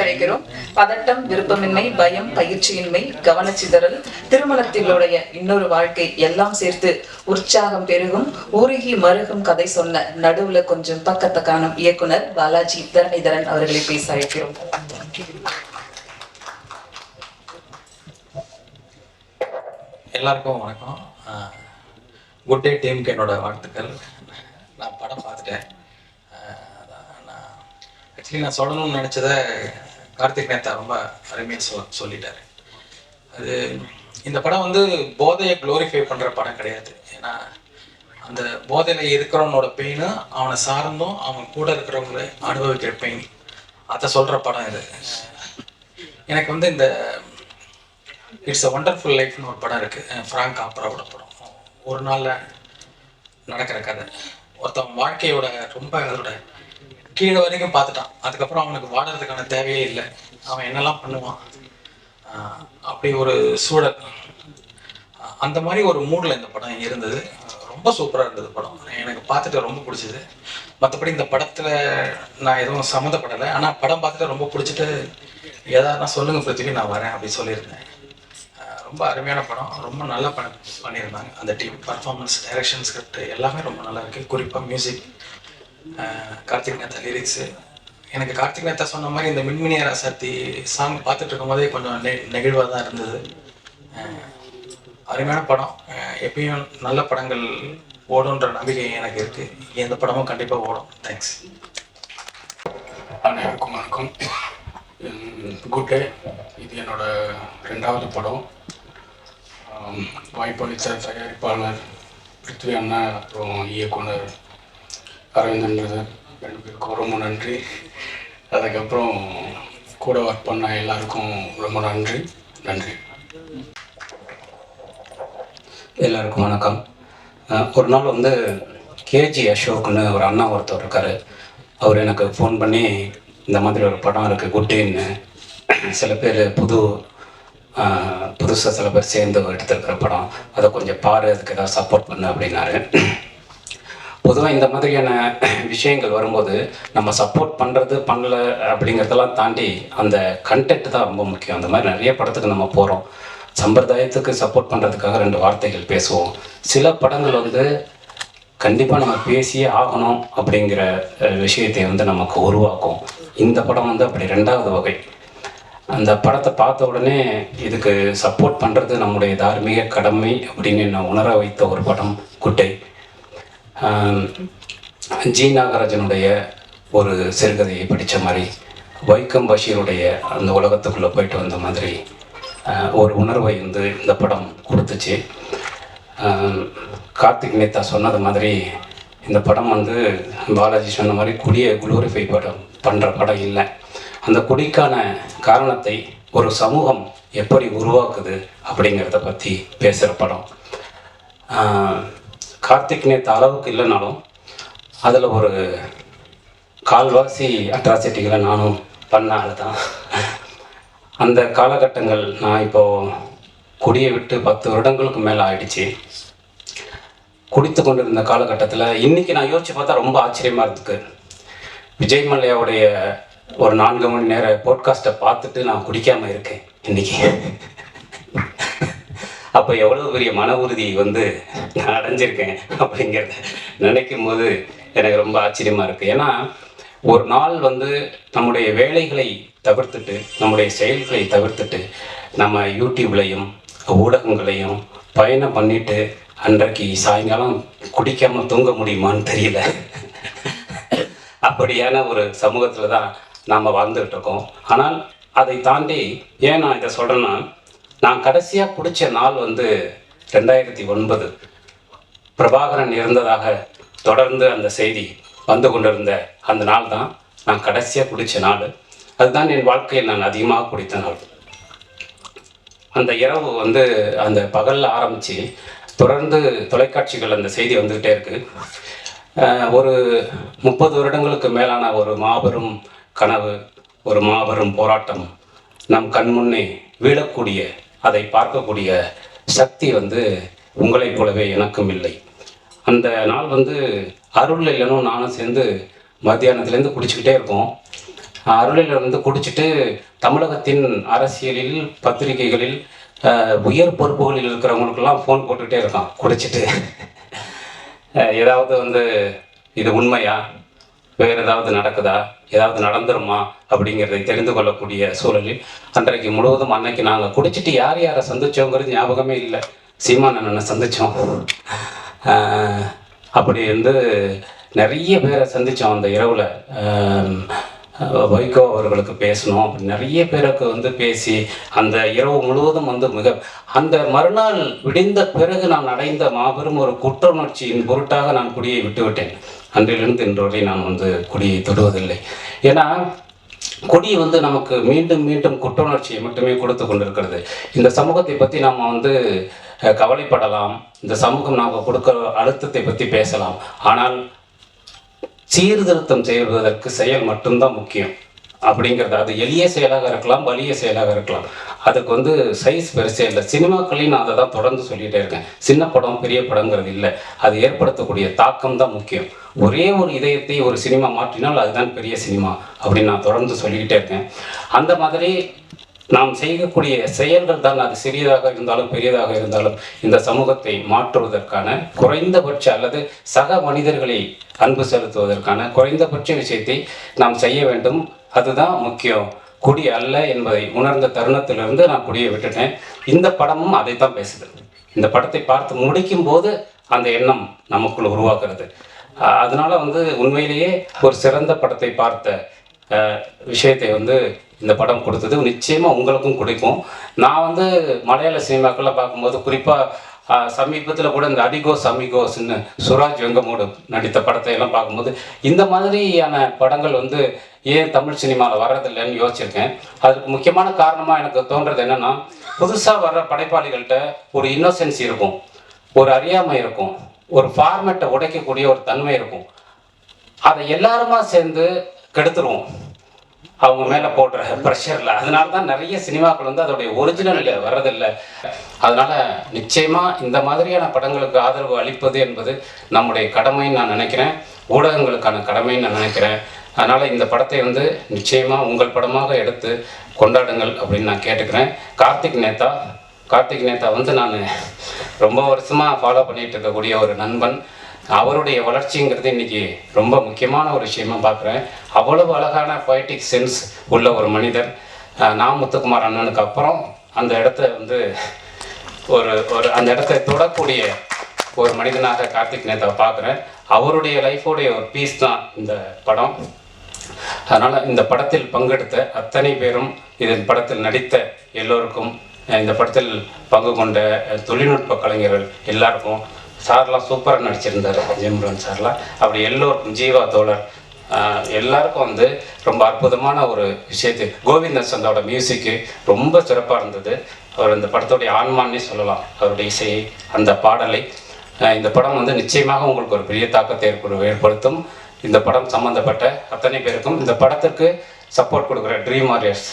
அழைக்கிறோம். பதட்டம், விருப்பமின்மை, பயம், பயிற்சியின்மை, கவனச்சிதறல், திருமணத்திலுடைய இன்னொரு வாழ்க்கை எல்லாம் சேர்த்து உற்சாகம் பெருகும் உருகி மருகும் கதை சொன்ன நடுவுல கொஞ்சம் பக்கத்தை காணும் இயக்குனர் பாலாஜி தரணிதரன் அவர்களை பேச அழைக்கிறோம். எல்லாருக்கும் வணக்கம். குட் டே டீமுக்கு என்னோட வாழ்த்துக்கள். நான் படம் பார்த்துட்டேன். நான் சொல்லணும்னு நினச்சதை கார்த்திக் நேத்தா ரொம்ப அருமையாக சொல்லிட்டாரு. அது இந்த படம் வந்து போதையை க்ளோரிஃபை பண்ணுற படம் கிடையாது. ஏன்னா அந்த போதையில் இருக்கிறவனோட பெயின் அவனை சார்ந்தும் அவன் கூட இருக்கிறவங்கள அனுபவிக்கிற பெயின் அதை சொல்கிற படம் இது. எனக்கு வந்து இந்த இட்ஸ் அ ஒண்டர்ஃபுல் லைஃப்னு ஒரு படம் இருக்குது, ஃப்ராங்க் காப்ராவோட படம். ஒரு நாளில் நடக்கிற கதை. ஒருத்தவன் வாழ்க்கையோட ரொம்ப அதோட கீழே வரைக்கும் பார்த்துட்டான். அதுக்கப்புறம் அவனுக்கு வாடுறதுக்கான தேவையே இல்லை. அவன் என்னெல்லாம் பண்ணுவான் அப்படி ஒரு சூழல். அந்த மாதிரி ஒரு மூடில் இந்த படம் இருந்தது. ரொம்ப சூப்பராக இருந்தது படம். எனக்கு பார்த்துட்டு ரொம்ப பிடிச்சிது. மற்றபடி இந்த படத்தில் நான் எதுவும் சம்மந்தப்படலை. ஆனால் படம் பார்த்துட்டு ரொம்ப பிடிச்சிட்டு எதாவது சொல்லுங்கள் பிருத்திவி நான் வரேன் அப்படி சொல்லியிருந்தேன். ரொம்ப அருமையான படம். ரொம்ப நல்லா பண்ணியிருந்தாங்க அந்த டீம். பர்ஃபார்மன்ஸ், டைரக்ஷன், ஸ்கிரிப்ட் எல்லாமே ரொம்ப நல்லா இருக்குது. குறிப்பாக மியூசிக், கார்த்திக் நேத்தா லிரிக்ஸு. எனக்கு கார்த்திக் நேத்தா சொன்ன மாதிரி இந்த மின்மினிய ராசாத்தி சாங் பார்த்துட்டு இருக்கும் போதே கொஞ்சம் நெகிழ்வாக தான் இருந்தது. அருமையான படம். எப்பயும் நல்ல படங்கள் ஓடுன்ற நம்பிக்கை எனக்கு இருக்குது. எந்த படமும் கண்டிப்பாக ஓடும். தேங்க்ஸ். அனைவருக்கும் வணக்கம். Good day. இது என்னோட 2வது படம். வாய்ப்பளித்த தயாரிப்பாளர் பிருத்வி அண்ணா, அப்புறம் இயக்குனர் அரவிந்தன்றது 2 பேருக்கும் ரொம்ப நன்றி. அதுக்கப்புறம் கூட ஒர்க் பண்ண எல்லாருக்கும் ரொம்ப நன்றி. எல்லாருக்கும் வணக்கம். ஒரு நாள் வந்து கேஜி அசோக்னு ஒரு அண்ணா ஒருத்தர் இருக்கார். அவர் எனக்கு ஃபோன் பண்ணி இந்த மாதிரி ஒரு படம் இருக்குது குட்டேன்னு, சில பேர் புதுசாக சில பேர் சேர்ந்து எடுத்துருக்கிற படம், அதை கொஞ்சம் பாரு, அதுக்கு ஏதாவது சப்போர்ட் பண்ணு அப்படின்னாரு. பொதுவாக இந்த மாதிரியான விஷயங்கள் வரும்போது நம்ம சப்போர்ட் பண்ணுறது பண்ணல அப்படிங்கிறதெல்லாம் தாண்டி அந்த கண்டென்ட் தான் ரொம்ப முக்கியம். அந்த மாதிரி நிறைய படத்துக்கு நம்ம போகிறோம், சம்பிரதாயத்துக்கு சப்போர்ட் பண்ணுறதுக்காக 2 வார்த்தைகள் பேசுவோம். சில படங்கள் வந்து கண்டிப்பாக நம்ம பேசியே ஆகணும் அப்படிங்கிற விஷயத்தை வந்து நமக்கு உருவாக்கும். இந்த படம் வந்து அப்படி 2வது வகை. அந்த படத்தை பார்த்த உடனே இதுக்கு சப்போர்ட் பண்ணுறது நம்முடைய தார்மீக கடமை அப்படின்னு நான் உணர வைத்த ஒரு படம் குட்டை. ஜி நாகராஜனுடைய ஒரு சிறுகதையை படித்த மாதிரி, வைக்கம் பஷீருடைய அந்த உலகத்துக்குள்ளே போயிட்டு வந்த மாதிரி ஒரு உணர்வை வந்து இந்த படம் கொடுத்துச்சு. கார்த்திக் நேத்தா சொன்னது மாதிரி இந்த படம் வந்து பாலாஜி சொன்ன மாதிரி குடியை குளோரிஃபை பண்ணுற படம் இல்லை. அந்த குடிக்கான காரணத்தை ஒரு சமூகம் எப்படி உருவாக்குது அப்படிங்கிறத பற்றி பேசுகிற படம். கார்த்திக் நேத்தா அளவுக்கு இல்லைனாலும் அதில் ஒரு கால்வாசி அட்ராசிட்டிகளை நானும் பண்ண ஆள் தான். அந்த காலகட்டங்கள் நான் இப்போது குடியை விட்டு 10 வருடங்களுக்கு மேலே ஆயிடுச்சு. குடித்து கொண்டிருந்த காலகட்டத்தில் இன்றைக்கி நான் யோசித்து பார்த்தா ரொம்ப ஆச்சரியமாக இருக்குது. விஜய் மல்லையாவுடைய ஒரு 4 மணி நேர போட்காஸ்ட்டை பார்த்துட்டு நான் குடிக்காமல் இருக்கேன் இன்றைக்கி. அப்போ எவ்வளோ பெரிய மன உறுதி வந்து நான் அடைஞ்சிருக்கேன் அப்படிங்கிறத நினைக்கும் போது எனக்கு ரொம்ப ஆச்சரியமாக இருக்குது. ஏன்னா ஒரு நாள் வந்து நம்முடைய வேலைகளை தவிர்த்துட்டு, நம்முடைய செயல்களை தவிர்த்துட்டு, நம்ம யூடியூப்லையும் ஊடகங்களையும் பயணம் பண்ணிட்டு அன்றைக்கு சாயங்காலம் குடிக்காமல் தூங்க முடியுமான்னு தெரியல. அப்படியான ஒரு சமூகத்தில் தான் நாம் வாழ்ந்துகிட்டு இருக்கோம். ஆனால் அதை தாண்டி ஏன் நான் இதை சொல்கிறேன்னா, நான் கடைசியாக குடித்த நாள் வந்து 2009 பிரபாகரன் இருந்ததாக தொடர்ந்து அந்த செய்தி வந்து கொண்டிருந்த அந்த நாள் தான் நான் கடைசியாக குடித்த நாள். அதுதான் என் வாழ்க்கையில் நான் அதிகமாக குடித்த நாள். அந்த இரவு வந்து அந்த பகலில் ஆரம்பித்து தொடர்ந்து தொலைக்காட்சிகள் அந்த செய்தி வந்துக்கிட்டே இருக்குது. ஒரு 30 வருடங்களுக்கு மேலான ஒரு மாபெரும் கனவு, ஒரு மாபெரும் போராட்டம் நம் கண்முன்னே வீழக்கூடிய, அதை பார்க்கக்கூடிய சக்தி வந்து உங்களைப் போலவே எனக்கும் இல்லை. அந்த நாள் வந்து அருள் இல்லைனும் நானும் சேர்ந்து மத்தியானத்துலேருந்து குடிச்சிக்கிட்டே இருக்கோம். அருளில் வந்து குடிச்சிட்டு தமிழகத்தின் அரசியலில் பத்திரிகைகளில் உயர் பொறுப்புகளில் இருக்கிறவங்களுக்கெல்லாம் ஃபோன் போட்டுக்கிட்டே இருக்கான் குடிச்சிட்டு. ஏதாவது வந்து இது உண்மையா, வேறு ஏதாவது நடக்குதா, ஏதாவது நடந்துருமா அப்படிங்கிறதை தெரிந்து கொள்ளக்கூடிய சூழலில் அன்றைக்கு முழுவதும் அன்னைக்கு நாங்கள் குடிச்சிட்டு யார் யாரை சந்திச்சோங்கிறது ஞாபகமே இல்லை. சீமான் அண்ணனை சந்தித்தோம். அப்படி வந்து நிறைய பேரை சந்தித்தோம் அந்த இரவில். வைகோ அவர்களுக்கு பேசணும், அப்படி நிறைய பேருக்கு வந்து பேசி அந்த இரவு முழுவதும் வந்து அந்த மறுநாள் விடிந்த பிறகு நான் அடைந்த மாபெரும் ஒரு குற்ற உணர்ச்சியின் பொருட்டாக நான் குடியை விட்டுவிட்டேன். அன்றிலிருந்து இன்று வரை நான் வந்து குடியை தொடுவதில்லை. ஏன்னா குடி வந்து நமக்கு மீண்டும் மீண்டும் குற்ற உணர்ச்சியை மட்டுமே கொடுத்து கொண்டிருக்கிறது. இந்த சமூகத்தை பற்றி நாம் வந்து கவலைப்படலாம், இந்த சமூகம் நாம் கொடுக்குற அழுத்தத்தை பற்றி பேசலாம். ஆனால் சீர்திருத்தம் செய்வதற்கு செயல் மட்டும்தான் முக்கியம் அப்படிங்கிறது. அது எளிய செயலாக இருக்கலாம், வலிய செயலாக இருக்கலாம். அதுக்கு வந்து சைஸ் பெருசே இல்லை. சினிமாக்களையும் நான் அதை தான் தொடர்ந்து சொல்லிகிட்டே இருக்கேன். சின்ன படம் பெரிய படங்கிறது இல்லை, அது ஏற்படுத்தக்கூடிய தாக்கம் தான் முக்கியம். ஒரே ஒரு இதயத்தை ஒரு சினிமா மாற்றினால் அதுதான் பெரிய சினிமா அப்படின்னு நான் தொடர்ந்து சொல்லிக்கிட்டே இருக்கேன். அந்த மாதிரி நாம் செய்யக்கூடிய செயல்கள் தான், அது சிறியதாக இருந்தாலும் பெரியதாக இருந்தாலும், இந்த சமூகத்தை மாற்றுவதற்கான குறைந்தபட்ச அல்லது சக மனிதர்களை அன்பு செலுத்துவதற்கான குறைந்தபட்ச விஷயத்தை நாம் செய்ய வேண்டும். அதுதான் முக்கியம், குடி அல்ல என்பதை உணர்ந்த தருணத்திலிருந்து நான் குடியை விட்டுட்டேன். இந்த படமும் அதைத்தான் பேசுது. இந்த படத்தை பார்த்து முடிக்கும் போது அந்த எண்ணம் நமக்குள் உருவாக்குறது. அதனால வந்து உண்மையிலேயே ஒரு சிறந்த படத்தை பார்த்த விஷயத்தை வந்து இந்த படம் கொடுத்தது. நிச்சயமாக உங்களுக்கும் பிடிக்கும். நான் வந்து மலையாள சினிமாக்கள்லாம் பார்க்கும்போது, குறிப்பாக சமீபத்தில் கூட இந்த அடிகோஸ் அமிகோஸ்ன்னு சுராஜ் வெங்கமோடு நடித்த படத்தை எல்லாம் பார்க்கும்போது இந்த மாதிரியான படங்கள் வந்து ஏன் தமிழ் சினிமாவில் வர்றதில்லைன்னு யோசிச்சிருக்கேன். அதுக்கு முக்கியமான காரணமாக எனக்கு தோன்றது என்னென்னா, புதுசாக வர்ற படைப்பாளிகள்கிட்ட ஒரு இன்னோசென்ஸ் இருக்கும், ஒரு அறியாமை இருக்கும், ஒரு ஃபார்மேட்டை உடைக்கக்கூடிய ஒரு தன்மை இருக்கும். அதை எல்லாருமா சேர்ந்து கெடுத்துருவோம் அவங்க மேலே போடுற ப்ரெஷரில். அதனால தான் நிறைய சினிமாக்கள் வந்து அதோடைய ஒரிஜினல் வர்றதில்லை. அதனால் நிச்சயமாக இந்த மாதிரியான படங்களுக்கு ஆதரவு அளிப்பது என்பது நம்முடைய கடமைன்னு நான் நினைக்கிறேன், ஊடகங்களுக்கான கடமைன்னு நான் நினைக்கிறேன். அதனால் இந்த படத்தை வந்து நிச்சயமாக உங்கள் படமாக எடுத்து கொண்டாடுங்கள் அப்படின்னு நான் கேட்டுக்கிறேன். கார்த்திக் நேத்தா வந்து நான் ரொம்ப வருஷமாக ஃபாலோ பண்ணிகிட்டு இருக்கக்கூடிய ஒரு நண்பன். அவருடைய வளர்ச்சிங்கிறது இன்றைக்கி ரொம்ப முக்கியமான ஒரு விஷயமாக பார்க்குறேன். அவ்வளவு அழகான பொய்டிக் சென்ஸ் உள்ள ஒரு மனிதர். நான் முத்துக்குமார் அண்ணனுக்கு அப்புறம் அந்த இடத்த வந்து ஒரு அந்த இடத்தை தொடக்கூடிய ஒரு மனிதனாக கார்த்திக் நேத்தாவை பார்க்குறேன். அவருடைய லைஃபோடைய ஒரு பீஸ் தான் இந்த படம். அதனால் இந்த படத்தில் பங்கெடுத்த அத்தனை பேரும், இதன் படத்தில் நடித்த எல்லோருக்கும், இந்த படத்தில் பங்கு கொண்ட தொழில்நுட்ப கலைஞர்கள் எல்லாருக்கும், சார்லாம் சூப்பராக நடிச்சிருந்தார் ஜெயமுருகன் சார்லாம், அப்படி எல்லோருக்கும், ஜீவா தோழர் எல்லாருக்கும் வந்து ரொம்ப அற்புதமான ஒரு விஷயத்தை, கோவிந்தன் சந்தாவோட மியூசிக்கு ரொம்ப சிறப்பாக இருந்தது. அவர் இந்த படத்துடைய ஆன்மான்னே சொல்லலாம், அவருடைய இசையை, அந்த பாடலை. இந்த படம் வந்து நிச்சயமாக உங்களுக்கு ஒரு பெரிய தாக்கத்தை ஏற்படுத்தும். இந்த படம் சம்மந்தப்பட்ட அத்தனை பேருக்கும், இந்த படத்திற்கு சப்போர்ட் கொடுக்குற ட்ரீம் வாரியர்ஸ்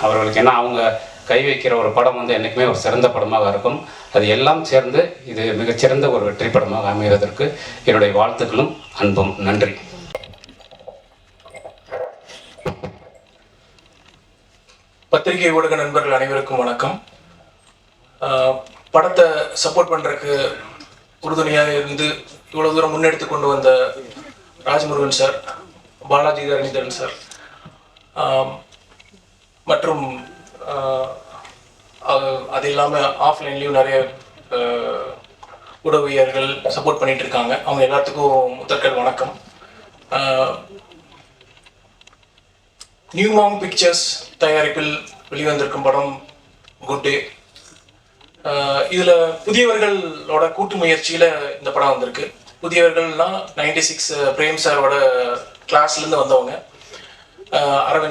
அவர்களுக்கு, ஏன்னா அவங்க கை வைக்கிற ஒரு படம் வந்து என்றைக்குமே ஒரு சிறந்த படமாக இருக்கும். அது எல்லாம் சேர்ந்து இது மிகச்சிறந்த ஒரு வெற்றி படமாக அமைவதற்கு என்னுடைய வாழ்த்துக்களும் அன்பும். நன்றி. பத்திரிகை ஊடக நண்பர்கள் அனைவருக்கும் வணக்கம். படத்தை சப்போர்ட் பண்ணுறதுக்கு உறுதுணையாக இருந்து இவ்வளோ தூரம் முன்னெடுத்து கொண்டு வந்த ராஜ்முருகன் சார், பாலாஜி தரணிதரன் சார் மற்றும் அது இல்லாமல் ஆஃப்லைன்லேயும் நிறைய உதவியர்கள் சப்போர்ட் பண்ணிட்டு இருக்காங்க. அவங்க எல்லாத்துக்கும் முதற்கண் வணக்கம். நியூ மாங் பிக்சர்ஸ் தயாரிப்பில் வெளிவந்திருக்கும் படம் குட் டே. இதில் புதியவர்களோட கூட்டு முயற்சியில் இந்த படம் வந்திருக்கு. புதியவர்கள்னா 96 பிரேம் சாரோட கிளாஸ்லேருந்து வந்தவங்க.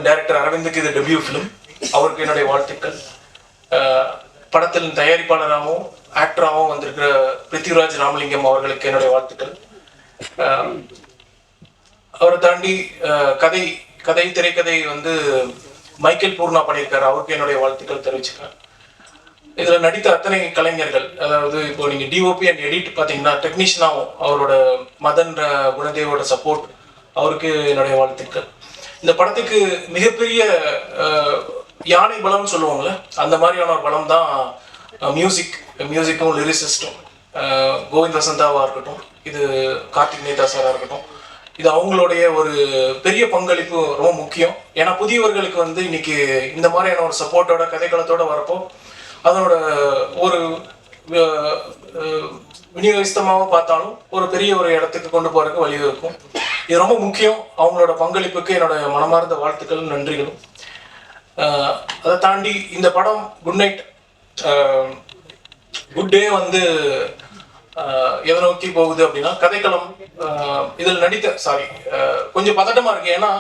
டைரக்டர் அரவிந்துக்கு இது டெபியூ ஃபிலிம், அவருக்கு என்னுடைய வாழ்த்துக்கள். படத்தில் தயாரிப்பாளராகவும் ஆக்டராகவும் வந்திருக்கிற பிருத்திவிராஜ் ராமலிங்கம் அவர்களுக்கு என்னுடைய வாழ்த்துக்கள். அவரை தாண்டி திரைக்கதை வந்து மைக்கேல் பூர்ணா பண்ணியிருக்காரு, அவருக்கு என்னுடைய வாழ்த்துக்கள் தெரிவிச்சுக்கிறேன். இதில் நடித்த அத்தனை கலைஞர்கள், அதாவது இப்போ நீங்கள் டிஓபி அண்ட் எடிட் பார்த்தீங்கன்னா டெக்னீஷியனாகவும் அவரோட மதன் குணதேவோட சப்போர்ட், அவருக்கு என்னுடைய வாழ்த்துக்கள். இந்த படத்துக்கு மிகப்பெரிய யானை பலம்னு சொல்லுவாங்கள்ல, அந்த மாதிரியான ஒரு பலம் தான் மியூசிக்கும் லிரிசிஸ்டும். கோவிந்த் வசந்தாவாக இருக்கட்டும், இது கார்த்திக் நேதா சாராக இருக்கட்டும், இது அவங்களுடைய ஒரு பெரிய பங்களிப்பு ரொம்ப முக்கியம். ஏன்னா புதியவர்களுக்கு வந்து இன்னைக்கு இந்த மாதிரியான ஒரு சப்போர்ட்டோட கதைக்களத்தோட வரப்போ அதனோட ஒரு விநியோகிஸ்தமாக பார்த்தாலும் ஒரு பெரிய ஒரு இடத்துக்கு கொண்டு போறதுக்கு வழிவகுக்கும். இது ரொம்ப முக்கியம். அவங்களோட பங்களிப்புக்கு என்னோட மனமார்ந்த வாழ்த்துக்களும் நன்றிகளும். அதை தாண்டி இந்த படம் குட் நைட் குட் டே வந்து எதை நோக்கி போகுது அப்படின்னா கதைக்களம். இதில் நடித்த கொஞ்சம் பதட்டமா இருக்கு. ஏன்னா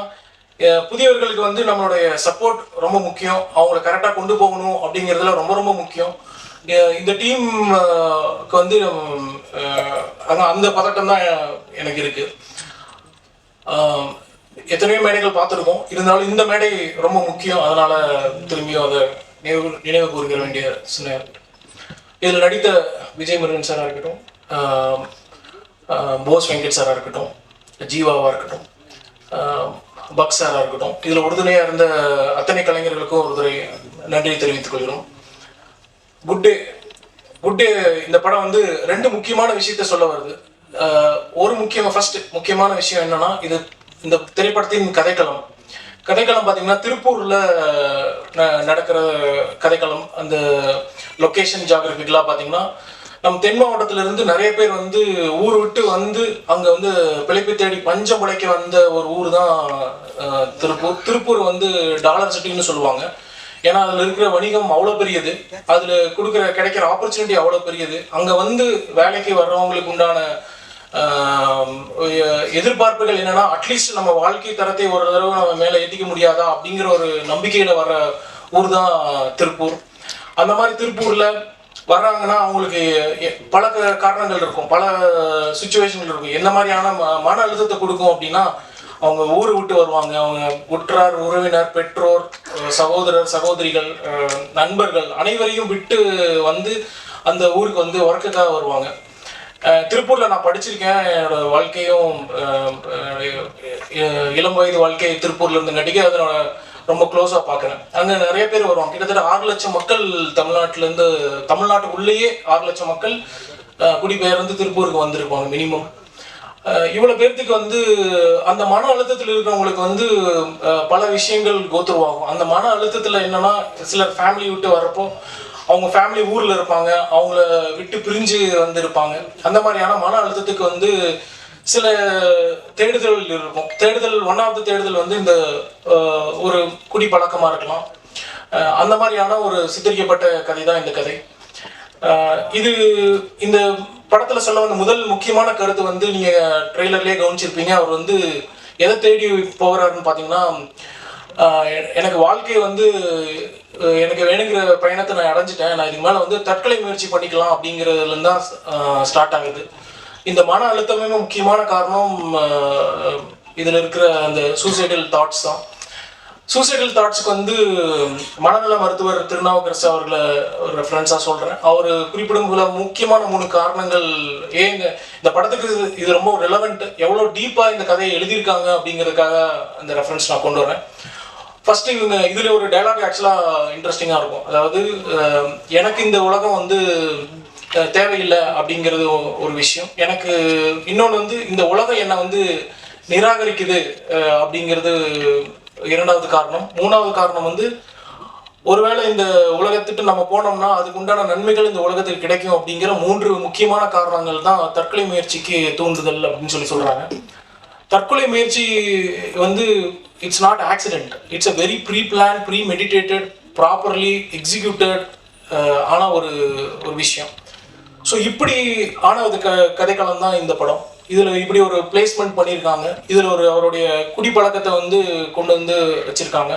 புதியவர்களுக்கு வந்து நம்மளுடைய சப்போர்ட் ரொம்ப முக்கியம். அவங்களை கரெக்டாக கொண்டு போகணும் அப்படிங்கிறதுல ரொம்ப ரொம்ப முக்கியம். இந்த டீமுக்கு வந்து அந்த பதட்டம் தான் எனக்கு இருக்கு. எத்தனையோ மேடைகள் பார்த்துருக்கோம், இருந்தாலும் இந்த மேடை ரொம்ப முக்கியம். அதனால திரும்பியும் அதை நினைவு கூறுகிற வேண்டிய சின்ன. இதில் நடித்த விஜய் முருகன் சாராக இருக்கட்டும், போஸ் வெங்கட் சாராக இருக்கட்டும், ஜீவாவாக இருக்கட்டும், பக் சாராக இருக்கட்டும், இதில் உறுதுணையாக இருந்த அத்தனை கலைஞர்களுக்கும் ஒரு நன்றி தெரிவித்துக் கொள்கிறோம். குட் டே இந்த படம் வந்து ரெண்டு முக்கியமான விஷயத்த சொல்ல வருது. ஒரு முக்கியமான விஷயம் என்னன்னா, இந்த திரைப்படத்தின் கதைக்களம் பார்த்தீங்கன்னா திருப்பூர்ல நடக்கிற கதைக்களம். அந்த லொக்கேஷன் ஜியாகிரபிக்கலா பார்த்தீங்கன்னா நம்ம தென் மாவட்டத்துல இருந்து நிறைய பேர் வந்து ஊர் விட்டு வந்து அங்க வந்து பிழைப்பு தேடி பஞ்சம் பிழைக்க வந்த ஒரு ஊர் தான் திருப்பூர் வந்து டாலர் சிட்டின்னு சொல்லுவாங்க. ஏன்னா அதுல இருக்கிற வணிகம் அவ்வளோ பெரியது, அதுல கிடைக்கிற ஆப்பர்ச்சுனிட்டி அவ்வளோ பெரியது. அங்க வந்து வேலைக்கு வர்றவங்களுக்கு உண்டான எதிர்பார்ப்புகள் என்னன்னா, அட்லீஸ்ட் நம்ம வாழ்க்கை தரத்தை ஒரு தடவை நம்ம மேல ஏற்றிக்க முடியாதா அப்படிங்கிற ஒரு நம்பிக்கையில வர்ற ஊர் தான் திருப்பூர். அந்த மாதிரி திருப்பூர்ல வர்றாங்கன்னா அவங்களுக்கு பல காரணங்கள் இருக்கும், பல சுச்சுவேஷன்கள் இருக்கும். என்ன மாதிரியான மன அழுத்தத்தை கொடுக்கும் அப்படின்னா, அவங்க ஊரை விட்டு வருவாங்க. அவங்க உற்றார் உறவினர், பெற்றோர், சகோதரர் சகோதரிகள், நண்பர்கள் அனைவரையும் விட்டு வந்து அந்த ஊருக்கு வந்து ஒர்க்குக்காக வருவாங்க. திருப்பூர்ல நான் படிச்சிருக்கேன். என்னோட வாழ்க்கையும் இளம் வயது வாழ்க்கை திருப்பூர்ல இருந்து நடிக்க அதை நான் ரொம்ப க்ளோஸா பார்க்குறேன். அங்க நிறைய பேர் வருவாங்க. கிட்டத்தட்ட 6 லட்சம் மக்கள் தமிழ்நாட்டுக்குள்ளேயே 6 லட்சம் மக்கள் குடிபெயர்ந்து திருப்பூருக்கு வந்திருப்பாங்க மினிமம். இவ்வளவு பேர்த்துக்கு வந்து அந்த மன அழுத்தத்தில் இருக்கிறவங்களுக்கு வந்து பல விஷயங்கள் கோத்துருவாகும். அந்த மன அழுத்தத்துல என்னன்னா, சிலர் ஃபேமிலி விட்டு வர்றப்போ அவங்க ஃபேமிலி ஊர்ல இருப்பாங்க, அவங்கள விட்டு பிரிஞ்சு வந்து இருப்பாங்க. அந்த மாதிரியான மன அழுத்தத்துக்கு வந்து சில தேடுதல் இருக்கும். ஒன்னாவது தேடுதல் வந்து இந்த ஒரு குடிப்பழக்கமா இருக்கலாம். அந்த மாதிரியான ஒரு சித்தரிக்கப்பட்ட கதை தான் இந்த கதை. இந்த படத்துல சொல்ல வந்த முதல் முக்கியமான கருத்து வந்து நீங்க ட்ரெய்லர்லயே கவனிச்சிருப்பீங்க. அவர் வந்து எதை தேடி போகிறாருன்னு பாத்தீங்கன்னா, எனக்கு வாழ்க்கை வந்து எனக்கு வேணுங்கிற பயணத்தை நான் அடைஞ்சிட்டேன், நான் இதுக்கு மேலே வந்து தற்கொலை முயற்சி பண்ணிக்கலாம் அப்படிங்கிறதுலேருந்து தான் ஸ்டார்ட் ஆகுது. இந்த மன அழுத்தமே முக்கியமான காரணம் இதில் இருக்கிற அந்த சூசைடல் தாட்ஸ் தான். சூசைடல் தாட்ஸுக்கு வந்து மனநல மருத்துவர் திருநாவுக்கரசு அவர்களை ஒரு ரெஃபரன்ஸாக சொல்கிறேன். அவர் குறிப்பிடும் முக்கியமான 3 காரணங்கள் ஏங்க இந்த படத்துக்கு இது ரொம்ப ரெலவெண்ட், எவ்வளோ டீப்பாக இந்த கதையை எழுதியிருக்காங்க அப்படிங்கிறதுக்காக அந்த ரெஃபரன்ஸ் நான் கொண்டு வரேன். ஃபர்ஸ்ட் இதுல ஒரு டைலாக் ஆக்சுவலா இன்ட்ரெஸ்டிங்கா இருக்கும். அதாவது எனக்கு இந்த உலகம் வந்து தேவையில்லை அப்படிங்கிறது ஒரு விஷயம். எனக்கு இன்னொன்று வந்து இந்த உலகம் என்னை வந்து நிராகரிக்குது அப்படிங்கிறது 2வது காரணம். 3வது காரணம் வந்து ஒருவேளை இந்த உலகத்துக்கு நம்ம போனோம்னா அதுக்கு உண்டான நன்மைகள் இந்த உலகத்துக்கு கிடைக்கும் அப்படிங்கிற 3 முக்கியமான காரணங்கள் தான் தற்கொலை முயற்சிக்கு தூண்டுதல் அப்படின்னு சொல்றாங்க. தற்கொலை முயற்சி வந்து it's not accident, it's a very pre-plan, pre-meditated, properly executed ஆன ஒரு விஷயம். ஸோ இப்படி ஆன ஒரு கதைக்களம் தான் இந்த படம். இதில் இப்படி ஒரு பிளேஸ்மெண்ட் பண்ணியிருக்காங்க. இதில் அவருடைய குடிப்பழக்கத்தை வந்து கொண்டு வந்து வச்சுருக்காங்க.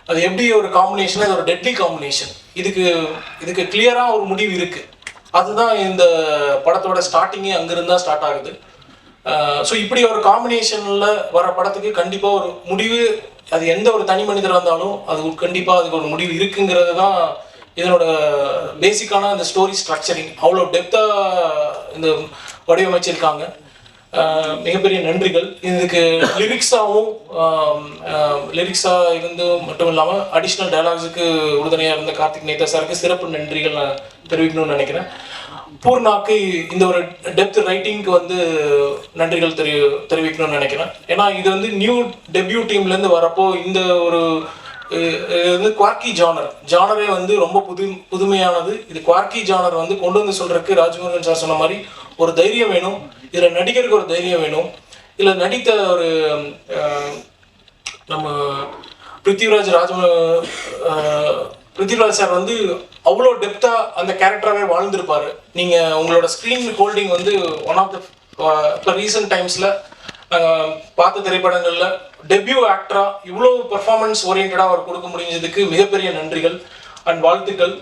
அது எப்படி ஒரு காம்பினேஷன், அது ஒரு டெட்லி காம்பினேஷன். இதுக்கு கிளியராக ஒரு முடிவு இருக்குது. அதுதான் இந்த படத்தோட ஸ்டார்டிங்கே அங்கிருந்தா ஸ்டார்ட் ஆகுது. ஸோ இப்படி ஒரு காம்பினேஷனில் வர படத்துக்கு கண்டிப்பாக ஒரு முடிவு, அது எந்த ஒரு தனி மனிதராக இருந்தாலும் அது கண்டிப்பாக அதுக்கு ஒரு முடிவு இருக்குங்கிறது தான் இதனோட பேசிக்கான அந்த ஸ்டோரி ஸ்ட்ரக்சரிங். அவ்வளோ டெப்த்தாக இந்த வடிவமைச்சிருக்காங்க. மிகப்பெரிய நன்றிகள். இதுக்கு லிரிக்ஸாக இருந்து மட்டும் இல்லாமல் அடிஷ்னல் டயலாக்ஸுக்கு உறுதுணையாக இருந்த கார்த்திக் நேதா சாருக்கு சிறப்பு நன்றிகள் நான் தெரிவிக்கணும்னு நினைக்கிறேன். பூர்ணாக்கு இந்த ஒரு டெப்த் ரைட்டிங்க்கு வந்து நன்றிகள் தெரிவிக்கணும்னு நினைக்கிறேன். ஏன்னா இது வந்து நியூ டெபியூ டீம்லேருந்து வரப்போ இந்த ஒரு இது வந்து குவார்க்கி ஜானரே வந்து ரொம்ப புதுமையானது. இது குவார்க்கி ஜானர் வந்து கொண்டு வந்து சொல்றதுக்கு ராஜ்முருகன் சார் சொன்ன மாதிரி ஒரு தைரியம் வேணும், இதில் நடிகருக்கு ஒரு தைரியம் வேணும். இதில் நடித்த ஒரு நம்ம பிருத்திவிராஜ் சார் வந்து அவ்வளோ டெப்த்தாக அந்த கேரக்டராகவே வாழ்ந்திருப்பார். நீங்கள் உங்களோட ஸ்க்ரீன் ஹோல்டிங் வந்து ஒன் ஆஃப் த இப்போ ரீசெண்ட் டைம்ஸில் பார்த்த திரைப்படங்களில் டெபியூ ஆக்டராக இவ்வளோ பெர்ஃபார்மன்ஸ் ஓரியன்டாக அவர் கொடுக்க முடிஞ்சதுக்கு மிகப்பெரிய நன்றிகள் அண்ட் வாழ்த்துக்கள்.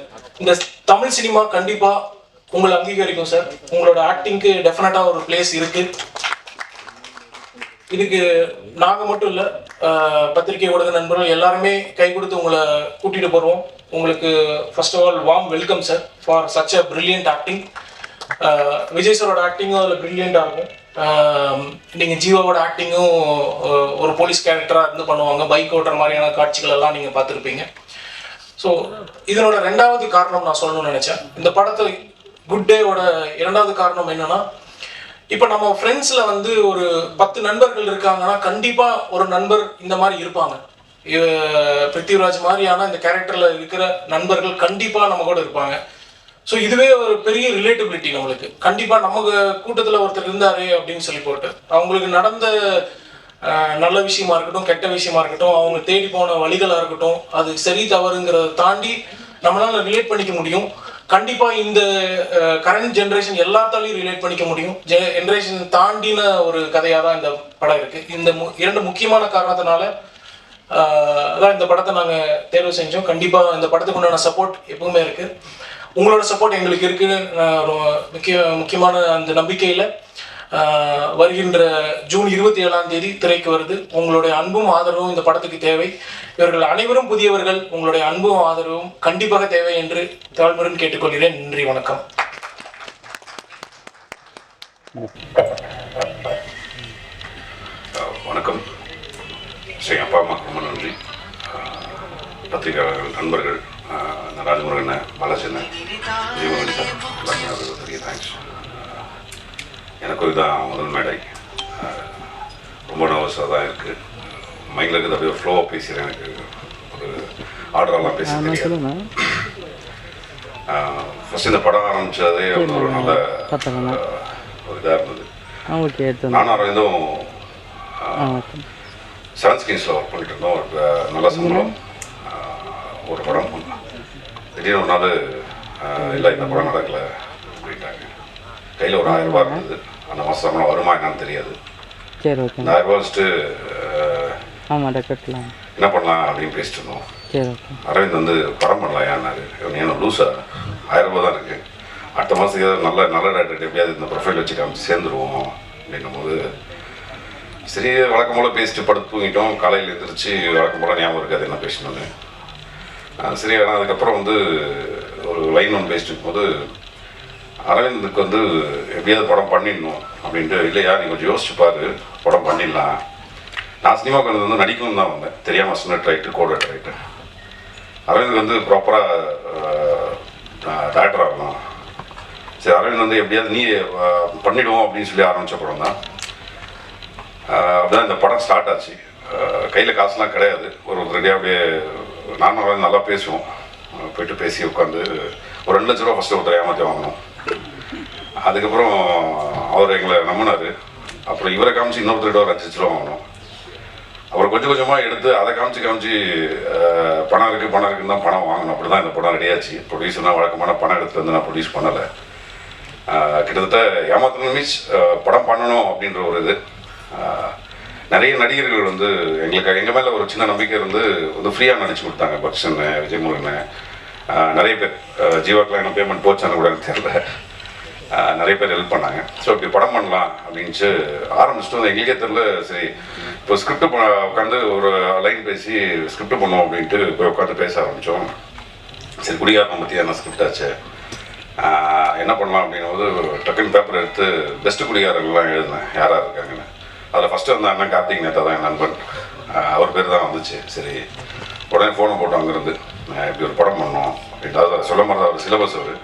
இந்த தமிழ் சினிமா கண்டிப்பாக உங்களை அங்கீகரிக்கும் சார். உங்களோட ஆக்டிங்க்கு டெஃபினட்டாக ஒரு பிளேஸ் இருக்குது. இதுக்கு நாங்கள் மட்டும் இல்லை, பத்திரிகை ஊடக நண்பர்கள் எல்லாருமே கை கொடுத்து உங்களை கூட்டிகிட்டு போகிறோம். உங்களுக்கு first of all warm welcome sir for such a brilliant acting. Vijay சாரோட ஆக்டிங்கும் அதில் பிரில்லியண்ட்டாக இருக்கும். நீங்கள் ஜீவாவோட ஆக்டிங்கும் ஒரு போலீஸ் கேரக்டராக இருந்து பண்ணுவாங்க. பைக் ஓட்டுற மாதிரியான காட்சிகள் எல்லாம் நீங்கள் பார்த்துருப்பீங்க. ஸோ இதனோட ரெண்டாவது காரணம் நான் சொல்லணும்னு நினச்சேன். இந்த படத்தை குட் டேவோட இரண்டாவது காரணம் என்னன்னா, இப்போ நம்ம ஃப்ரெண்ட்ஸில் வந்து ஒரு 10 நண்பர்கள் இருக்காங்கன்னா கண்டிப்பாக ஒரு நண்பர் இந்த மாதிரி இருப்பாங்க. பிருத்திவிராஜ் மாதிரியான இந்த கேரக்டரில் இருக்கிற நண்பர்கள் கண்டிப்பாக நம்ம கூட இருப்பாங்க. ஸோ இதுவே ஒரு பெரிய ரிலேட்டபிலிட்டி நம்மளுக்கு. கண்டிப்பாக நமக்கு கூட்டத்தில் ஒருத்தர் இருந்தாரு அப்படின்னு சொல்லி போட்டு அவங்களுக்கு நடந்த நல்ல விஷயமா இருக்கட்டும், கெட்ட விஷயமா இருக்கட்டும், அவங்க தேடி போன வழிகளாக இருக்கட்டும், அது சரி தவறுங்கிறத தாண்டி நம்மளால ரிலேட் பண்ணிக்க முடியும். கண்டிப்பாக இந்த கரண்ட் ஜென்ரேஷன் எல்லாத்தாலையும் ரிலேட் பண்ணிக்க முடியும். ஜென்ரேஷன் தாண்டின ஒரு கதையாக தான் இந்த படம் இருக்குது. இந்த இரண்டு முக்கியமான காரணத்தினால தான் இந்த படத்தை நாங்கள் தேர்வு செஞ்சோம். கண்டிப்பாக இந்த படத்துக்கு உண்டான சப்போர்ட் எப்பவுமே இருக்குது. உங்களோட சப்போர்ட் எங்களுக்கு இருக்குது. முக்கியமான அந்த நம்பிக்கையில் வருகின்ற ஜூன் 27ஆம் தேதி திரைக்கு வருது. உங்களுடைய அன்பும் ஆதரவும் இந்த படத்துக்கு தேவை. இவர்கள் அனைவரும் புதியவர்கள். உங்களுடைய அன்பும் ஆதரவும் கண்டிப்பாக தேவை என்று தாழ்மையுடன் கேட்டுக்கொள்கிறேன். நன்றி, வணக்கம். வணக்கம். ஸ்ரீ அப்பா அம்மாக்கு ரொம்ப நன்றி. பத்திரிகையாளர்கள், நண்பர்கள், ராஜமுருகன், பாலாஜன், ஜீவன் சார், எல்லாருமே பெரிய தேங்க்ஸ். எனக்கு இதுதான் முதல் மேடை. ரொம்ப நர்வஸாக தான் இருக்குது. மைண்டில் இருக்குது அப்படியே ஃப்ளோவாக பேசுகிறேன். எனக்கு ஒரு ஆர்டரெல்லாம் பேச தெரியாது. ஃபஸ்ட் இந்த படம் ஆரம்பித்ததே வந்து ஒரு நல்ல ஒரு இதாக இருந்தது. நானும் அரவிந்தும் 7 ஸ்கிரீன்ஸில் ஒர்க் பண்ணிட்டு இருந்தோம். ஒரு நல்ல சம்பளம், ஒரு படம். திடீர்னு ஒரு நாள் இல்லை, இந்த படம் நடக்கலை அப்படின்ட்டாங்க. கையில் ஒரு 1000 ரூபா இருந்தது. அந்த மாதம் சம்பளம் வருமா என்னன்னு தெரியாது. இந்த 1000 ரூபா வச்சுட்டு என்ன பண்ணலாம் அப்படின்னு பேசிட்டு இருந்தோம். அரவிந்த் வந்து படம் பண்ணலாம் ஏன்னாரு. ஏன்னா லூஸா 1000 ரூபா தான் இருக்குது, அடுத்த மாதத்துக்கு ஏதாவது நல்ல டேரக்டர் எப்படியாவது இந்த ப்ரொஃபைல் வச்சு காமிச்சு சேர்ந்துருவோம் அப்படின்னும் போது சரி வழக்கம் போல் பேசிட்டு படுத்து தூங்கிட்டோம். காலையில் எழுந்திரிச்சு வழக்கம் போல் ஞாபகம் இருக்காது என்ன பேசினோன்னு. சரி, ஆனால் அதுக்கப்புறம் வந்து ஒரு லைன் ஒன்று பேசிட்டு இருக்கும்போது அரவிந்துக்கு வந்து எப்படியாவது படம் பண்ணிடணும் அப்படின்ட்டு, இல்லையா நீ கொஞ்சம் யோசிச்சு பாரு, படம் பண்ணிடலாம். நான் சினிமாவுக்கு வந்து நடிக்கணும் தான் வந்தேன், தெரியாமல் ஸ்னட் ரைட்டு, கோட் ரைட்டு. அரவிந்த் வந்து ப்ராப்பராக டேரக்டர் ஆகணும். சரி, அரவிந்த் வந்து எப்படியாவது நீ பண்ணிவிடுவோம் அப்படின்னு சொல்லி ஆரம்பித்த படம் தான். அப்படிதான் இந்த படம் ஸ்டார்ட் ஆச்சு. கையில் காசுலாம் கிடையாது. ஒரு ரெடியாக அப்படியே நார்மலாக நல்லா பேசுவோம். போய்ட்டு பேசி உட்காந்து ஒரு 2 லட்ச ரூபா ஃபஸ்ட்டு ஒருத்தர் ஏமாற்றி வாங்கணும். அதுக்கப்புறம் அவர் எங்களை நம்பினார். அப்புறம் இவரை காமிச்சு இன்னொருத்தர் ஒரு 5 லட்ச ரூபா வாங்கணும். அப்புறம் கொஞ்சம் கொஞ்சமாக எடுத்து அதை காமிச்சு பணம் இருக்குன்னு தான் பணம் வாங்கணும். அப்படி தான் இந்த படம் ரெடியாச்சு. ப்ரொடியூசர்னால் வழக்கமான பணம் எடுத்துகிட்டு வந்து நான் ப்ரொடியூஸ் பண்ணலை. கிட்டத்தட்ட ஏமாத்தணும் மீன்ஸ் படம் பண்ணணும் அப்படின்ற ஒரு இது. நிறைய நடிகர்கள் வந்து எங்கள் மேலே ஒரு சின்ன நம்பிக்கை வந்து ஃப்ரீயாக நடிச்சு கொடுத்தாங்க. பக்ஷன், விஜயமுருகன், நிறைய பேர். ஜீவாக்கெலாம் என்ன பேமெண்ட் போச்சான்னு கூட எனக்கு தெரியல. நிறைய பேர் ஹெல்ப் பண்ணாங்க. ஸோ இப்படி படம் பண்ணலாம் அப்படின்ட்டு ஆரம்பிச்சுட்டு வந்து எங்களுக்கே தெரியல. சரி, இப்போ ஸ்கிரிப்ட் உட்காந்து ஒரு லைன் பேசி ஸ்கிரிப்ட் பண்ணுவோம் அப்படின்ட்டு போய் உட்காந்து பேச ஆரம்பித்தோம். சரி, குடிகாரனை பற்றி என்ன ஸ்கிரிப்ட் ஆச்சு, என்ன பண்ணலாம் அப்படின்னும்போது டக்குன்னு பேப்பர் எடுத்து பெஸ்ட்டு குடிகாரர்கள்லாம் எழுதினேன் யாராக இருக்காங்கன்னு. அதில் ஃபஸ்ட்டு வந்து அண்ணன் கார்த்திக் நேத்தா தான் என் நண்பன், அவர் பேர் தான் வந்துச்சு. சரி உடனே ஃபோனை போட்டு அங்கேருந்து இப்படி ஒரு படம் பண்ணோம் அப்படின்ட்டு. அதை சொல்ல மாதிரி அவர் சிலபஸ் அவர்.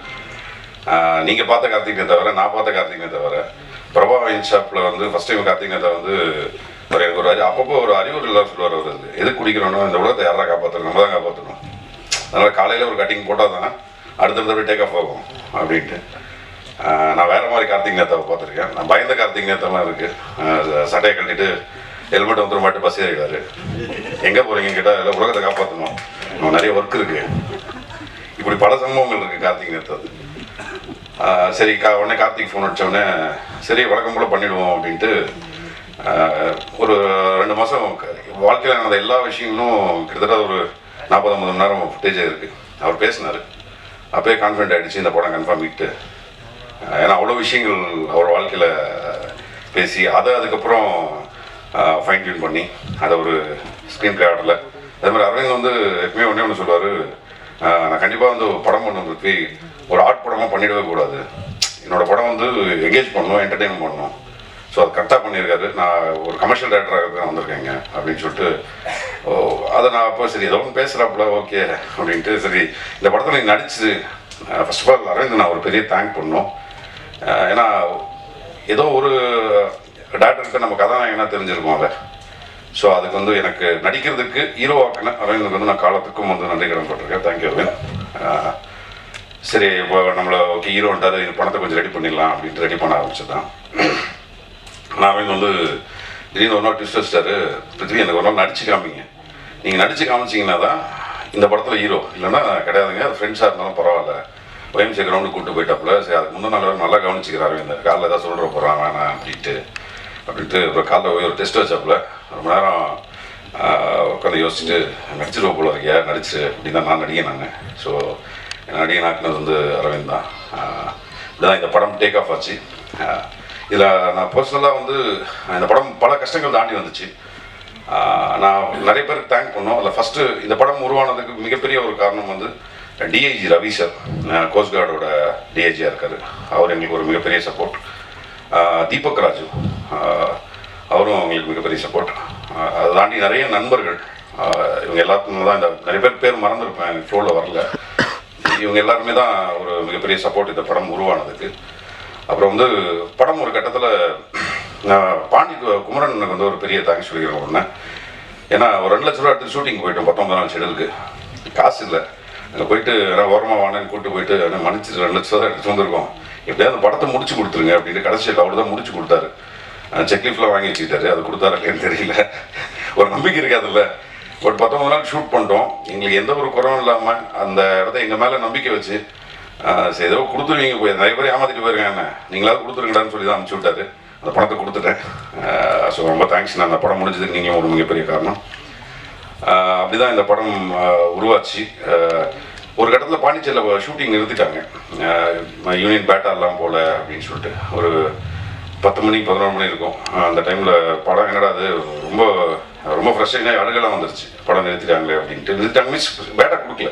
நீங்கள் பார்த்த கார்த்திக் நேத்தா தவிர நான் பார்த்த கார்த்திக் நேத்தா தவிர பிரபா வைன் ஷாப்பில் வந்து ஃபஸ்ட் டைம் கார்த்திக் நேத்தா வந்து ஒரு எனக்கு ஒரு அப்பப்போ ஒரு அறிவுரை எல்லாம் சொல்லுவார் அவர். வந்து எது குடிக்கிறோன்னு இந்த உலகத்தை யாரா காப்பாற்றணும், நம்ம தான் காப்பாற்றணும். அதனால் காலையில் ஒரு கட்டிங் போட்டால் தானே அடுத்தடுத்த டேக் ஆஃப் ஆகும் அப்படின்ட்டு. நான் வேறு மாதிரி கார்த்திக் நேத்தாவை பார்த்துருக்கேன். நான் பயந்த கார்த்திக் நேத்தாலாம் இருக்குது. சட்டையை கட்டிட்டு ஹெல்மெட் வந்துடும் மாட்டு பஸ் ஏறிடாரு. எங்கே போகிறீங்கன்னு கேட்டால் இல்லை உலகத்தை காப்பாற்றணும், நம்ம நிறைய ஒர்க் இருக்குது. இப்படி பல சம்பவங்கள் இருக்குது கார்த்திக் நேத்தா. சரி உடனே கார்த்திக் ஃபோன் அடித்தோடனே சரி வழக்கம் போல் பண்ணிவிடுவோம் அப்படின்ட்டு ஒரு 2 மாதம் வாழ்க்கையில் நடந்த எல்லா விஷயங்களும் கிட்டத்தட்ட ஒரு 40-50 மணி நேரம் ஃபுட்டேஜே இருக்குது. அவர் பேசினார். அப்போயே கான்ஃபிடென்ட் ஆகிடுச்சு இந்த படம் கன்ஃபார்ம் விட்டு. ஏன்னா அவ்வளோ விஷயங்கள் அவர் வாழ்க்கையில் பேசி அதை அதுக்கப்புறம் ஃபைன் டியூன் பண்ணி அதை ஒரு ஸ்க்ரீன் பிளே ஆடல. அதே மாதிரி அரவிந்த் வந்து எப்பவுமே ஒன்று சொல்லுவார், நான் கண்டிப்பாக வந்து படம் பண்ணுறதுக்கு ஒரு ஆர்ட் படமாக பண்ணிடவே கூடாது, என்னோடய படம் வந்து என்கேஜ் பண்ணணும், என்டர்டெயின் பண்ணணும். ஸோ அது கரெக்டாக பண்ணியிருக்காரு. நான் ஒரு கமர்ஷியல் டேரக்டராக தான் வந்திருக்கேங்க அப்படின்னு சொல்லிட்டு அதை நான் அப்போ சரி ஏதோ ஒன்று பேசுகிறாப்புல ஓகே அப்படின்ட்டு. சரி இந்த படத்தில் நீங்கள் நடிச்சு ஃபர்ஸ்ட் ஆஃப் ஆல் அரவிந்த் நான் ஒரு பெரிய தேங்க் பண்ணோம். ஏன்னா ஏதோ ஒரு டேரக்டர்கிட்ட நம்ம கதாநாயகனாக தெரிஞ்சிருக்கோம்ல. ஸோ அதுக்கு வந்து எனக்கு நடிக்கிறதுக்கு ஹீரோவாக்குன்னு அரவிந்துக்கு வந்து நான் காலத்துக்கும் வந்து நன்றி கடன் பட்டிருக்கேன். தேங்க்யூ அரவிந்த். சரி இப்போ நம்மளை ஓகே ஹீரோன்ட்டார், இந்த பணத்தை கொஞ்சம் ரெடி பண்ணிடலாம் அப்படின்ட்டு ரெடி பண்ண ஆரம்பிச்சதான். ஆனால் அரவிந்த் வந்து திடீர்னு ஒரு நாள் ட்விஸ்ட் வச்சிட்டாரு, பிருத்திவி எனக்கு ஒரு நாள் நடிச்சு காமிங்க, நீங்கள் நடிச்சு காமிச்சிங்கன்னா தான் இந்த படத்தில் ஹீரோ, இல்லைன்னா கிடையாதுங்க, அது ஃப்ரெண்ட்ஸாக இருந்தாலும் பரவாயில்ல. OMC கிரவுண்டு கூப்பிட்டு போயிட்டாப்புல. சரி அதுக்கு முந்தின நாள் நல்லா கவனிச்சிக்கிறாரு இந்த காலைல ஏதாவது சொல்கிற போகிறான் வேணாம் அப்படின்ட்டு அப்புறம் காலைல போய் ஒரு டெஸ்ட் வச்சாப்புல. ரொம்ப நேரம் உட்காந்து யோசிச்சுட்டு நடிச்சிருவ போல இருக்கியா, நடிச்சு அப்படின்னு தான் நான் நடிகேன் நான். ஸோ நடிகன் ஆக்குனது வந்து அரவிந்த் தான். இப்படிதான் இந்த படம் டேக் ஆஃப் ஆச்சு. இதில் நான் பர்சனலாக வந்து இந்த படம் பல கஷ்டங்கள் தாண்டி வந்துச்சு. நான் நிறைய பேருக்கு தேங்க் பண்ணோம். அதில் ஃபஸ்ட்டு இந்த படம் உருவானதுக்கு மிகப்பெரிய ஒரு காரணம் வந்து DIG ரவி சார், கோஸ்ட் கார்டோட DIGயாக இருக்கார். அவர் எங்களுக்கு ஒரு மிகப்பெரிய சப்போர்ட். தீபக் ராஜு அவரும் அவங்களுக்கு மிகப்பெரிய சப்போர்ட். அதை தாண்டி நிறைய நண்பர்கள், இவங்க எல்லாத்துக்குமே தான் இந்த நிறைய பேர் மறந்துருப்பேன், எனக்கு ஃப்ளோவில் வரல. இவங்க எல்லாருமே தான் ஒரு மிகப்பெரிய சப்போர்ட் இந்த படம் உருவானதுக்கு. அப்புறம் வந்து படம் ஒரு கட்டத்தில் நான் பாண்டி குமரனுக்கு வந்து ஒரு பெரிய தேங்க்ஸ் சொல்லிக்கிறேன் ஒன்று. ஏன்னா ஒரு 2 லட்ச ரூபா எடுத்து ஷூட்டிங் போயிட்டோம் 19 நாள் ஷெடியூலுக்கு. காசு இல்லை, அங்கே போயிட்டு ஏன்னா ஓரமாக வானேன்னு கூப்பிட்டு போயிட்டு மன்னிச்சு 2 லட்ச ரூபா எடுத்து வந்துருக்கோம், எப்படியாவது அந்த படத்தை முடிச்சு கொடுத்துருங்க அப்படின்னு கடைசியில் அவர் தான் முடிச்சு கொடுத்தாரு. செக்லீஃப்லாம் வாங்கி வச்சுக்கிட்டாரு, அது கொடுத்தாரு இல்லைன்னு தெரியல. ஒரு நம்பிக்கை இருக்காதுல்ல. பட் 19 நாள் ஷூட் பண்ணிட்டோம், எங்களுக்கு எந்த ஒரு குறவும் இல்லாமல் அந்த இடத்த எங்கள் மேலே நம்பிக்கை வச்சு சரி ஏதோ கொடுத்துருவீங்க, போய் நிறைய பேர் ஏமாற்றிட்டு போயிருக்கேன், என்ன நீங்களாவது கொடுத்துருங்கடான்னு சொல்லி தான் அனுப்பிச்சி விட்டாரு. அந்த பணத்தை கொடுத்துட்டேன். ஸோ ரொம்ப தேங்க்ஸ். நான் அந்த படம் முடிஞ்சதுக்கு நீங்கள் ஒரு மிகப்பெரிய காரணம். அப்படி தான் இந்த படம் உருவாச்சு. ஒரு கட்டத்தில் பாண்டிச்சேரியில் ஷூட்டிங் நிறுத்திட்டாங்க, யூனியன் பேட்டாலாம் போல அப்படின்னு சொல்லிட்டு. ஒரு 10 மணி 11 மணி இருக்கும். அந்த டைமில் படம் என்னடா அது ரொம்ப ரொம்ப ஃப்ரெஷ்ஷாக அழுகலாம் வந்துருச்சு, படம் நிறுத்திட்டாங்களே அப்படின்ட்டு. நிறுத்திட்டாங்க மீன்ஸ் பேட்டா கொடுக்கல.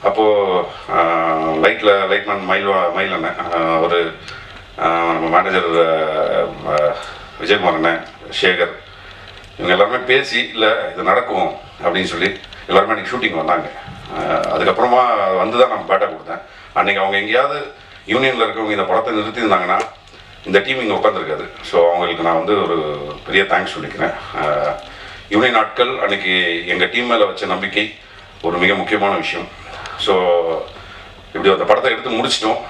அப்போது லைட்மேன் மயில் அண்ணன், ஒரு நம்ம மேனேஜர் விஜயகுமார் அண்ணன், சேகர், இவங்க எல்லாருமே பேசி இல்லை இது நடக்கும் அப்படின்னு சொல்லி எல்லாருமே அன்றைக்கி ஷூட்டிங் வந்தாங்க. அதுக்கப்புறமா வந்து தான் நான் பேட்டா கொடுத்தேன். அன்றைக்கி அவங்க எங்கேயாவது யூனியனில் இருக்கவங்க இந்த படத்தை நிறுத்தியிருந்தாங்கன்னா இந்த டீம் இங்கே உட்காந்துருக்காது. ஸோ அவங்களுக்கு நான் வந்து ஒரு பெரிய தேங்க்ஸ் சொல்லிக்கிறேன். யூனியன் நாட்கள் அன்றைக்கி எங்கள் டீம் மேலே வச்ச நம்பிக்கை ஒரு மிக முக்கியமான விஷயம். ஸோ இப்படி அந்த படத்தை எடுத்து முடிச்சிட்டோம்.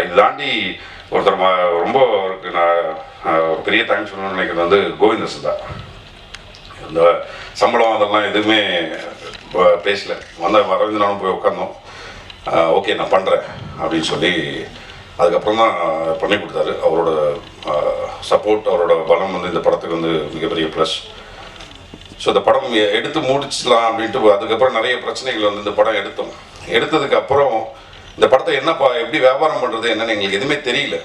இது தாண்டி ஒருத்தர் ரொம்ப நான் பெரிய தேங்க்ஸ் சொல்லணும்னு நினைக்கிறது வந்து கோவிந்தசன் தான். இந்த சம்பளம் அதெல்லாம் எதுவுமே பேசல. அரவிந்த் நானும் போய் உட்காந்தோம், ஓகே நான் பண்ணுறேன் அப்படின்னு சொல்லி அதுக்கப்புறம் தான் பண்ணி கொடுத்தாரு. அவரோட சப்போர்ட், அவரோட பலம் வந்து இந்த படத்துக்கு வந்து மிகப்பெரிய ப்ளஸ். ஸோ இந்த படம் எடுத்து முடிச்சிடலாம் அப்படின்ட்டு அதுக்கப்புறம் நிறைய பிரச்சனைகள் வந்து இந்த படம் எடுத்ததுக்கு அப்புறம் இந்த படத்தை எப்படி வியாபாரம் பண்ணுறது என்னன்னு எங்களுக்கு எதுவுமே தெரியல.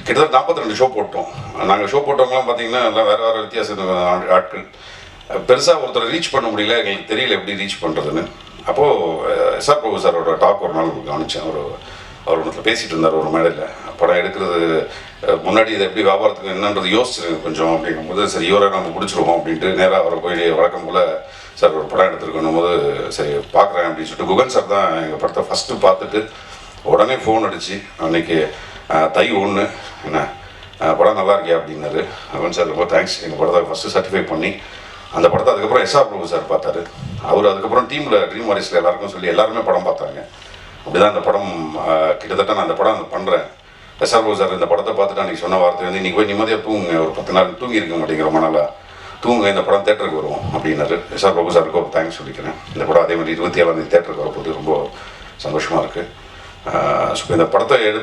கிட்டத்தட்ட 42 ஷோ போட்டோம். நாங்கள் ஷோ போட்டவங்களாம் பார்த்தீங்கன்னா எல்லாம் வேறு வித்தியாச ஆட்கள். பெருசாக ஒருத்தரை ரீச் பண்ண முடியல, எங்களுக்கு தெரியல எப்படி ரீச் பண்ணுறதுன்னு. அப்போது SR பிரபு சாரோட டாக் ஒரு நாள் கவனித்தேன். அவர் ஒன்றில் பேசிகிட்டு இருந்தார் ஒரு மேடையில், படம் எடுக்கிறது முன்னாடி இதை எப்படி வியாபாரத்துக்கு என்னன்றது யோசிச்சிருங்க கொஞ்சம் அப்படிங்கும்போது, சரி இவரை நம்ம பிடிச்சிருவோம் அப்படின்ட்டு நேராக அவரை போய் வழக்கம் போல் சார் ஒரு படம் எடுத்துருக்கணும் போது சரி பார்க்குறேன் அப்படின்னு சொல்லிட்டு குகன் சார் தான் எங்கள் படத்தை ஃபஸ்ட்டு பார்த்துட்டு உடனே ஃபோன் அடித்து அன்றைக்கி தை 1 என்ன படம் நல்லா இருக்கியா அப்படின்னாரு. குகன் சார் ரொம்ப தேங்க்ஸ், எங்கள் படத்தை ஃபஸ்ட்டு சர்டிஃபை பண்ணி அந்த படத்தை அதுக்கப்புறம் எஸ்ஆர் பிரபு சார் பார்த்தாரு. அவர் அதுக்கப்புறம் டீமில் ட்ரீம் வாரிஸில் எல்லாருக்கும் சொல்லி எல்லாருமே படம் பார்த்தாங்க. அப்படி தான் அந்த படம் கிட்டத்தட்ட நான் அந்த படம் பண்ணுறேன். எஸ்ஆர் பிரபு சார் இந்த படத்தை பார்த்துட்டு அன்றைக்கி சொன்ன வார்த்தை வந்து, இன்றைக்கி போய் நிம்மதியாக தூங்குங்க, ஒரு 10 நாள் தூங்கி இருக்க மாட்டேங்கிற ரொம்ப நாளாக தூங்க, இந்த படம் தேட்டருக்கு வரும் அப்படின்னாரு. எஸ்ஆர் பிரபு சாருக்கு ஒரு தேங்க்ஸ் சொல்லிக்கிறேன். இந்த படம் அதே மாதிரி 27ஆம் தேதி தேட்டருக்கு வரப்போது ரொம்ப சந்தோஷமாக இருக்குது. ஸோ இந்த படத்தை எடுத்த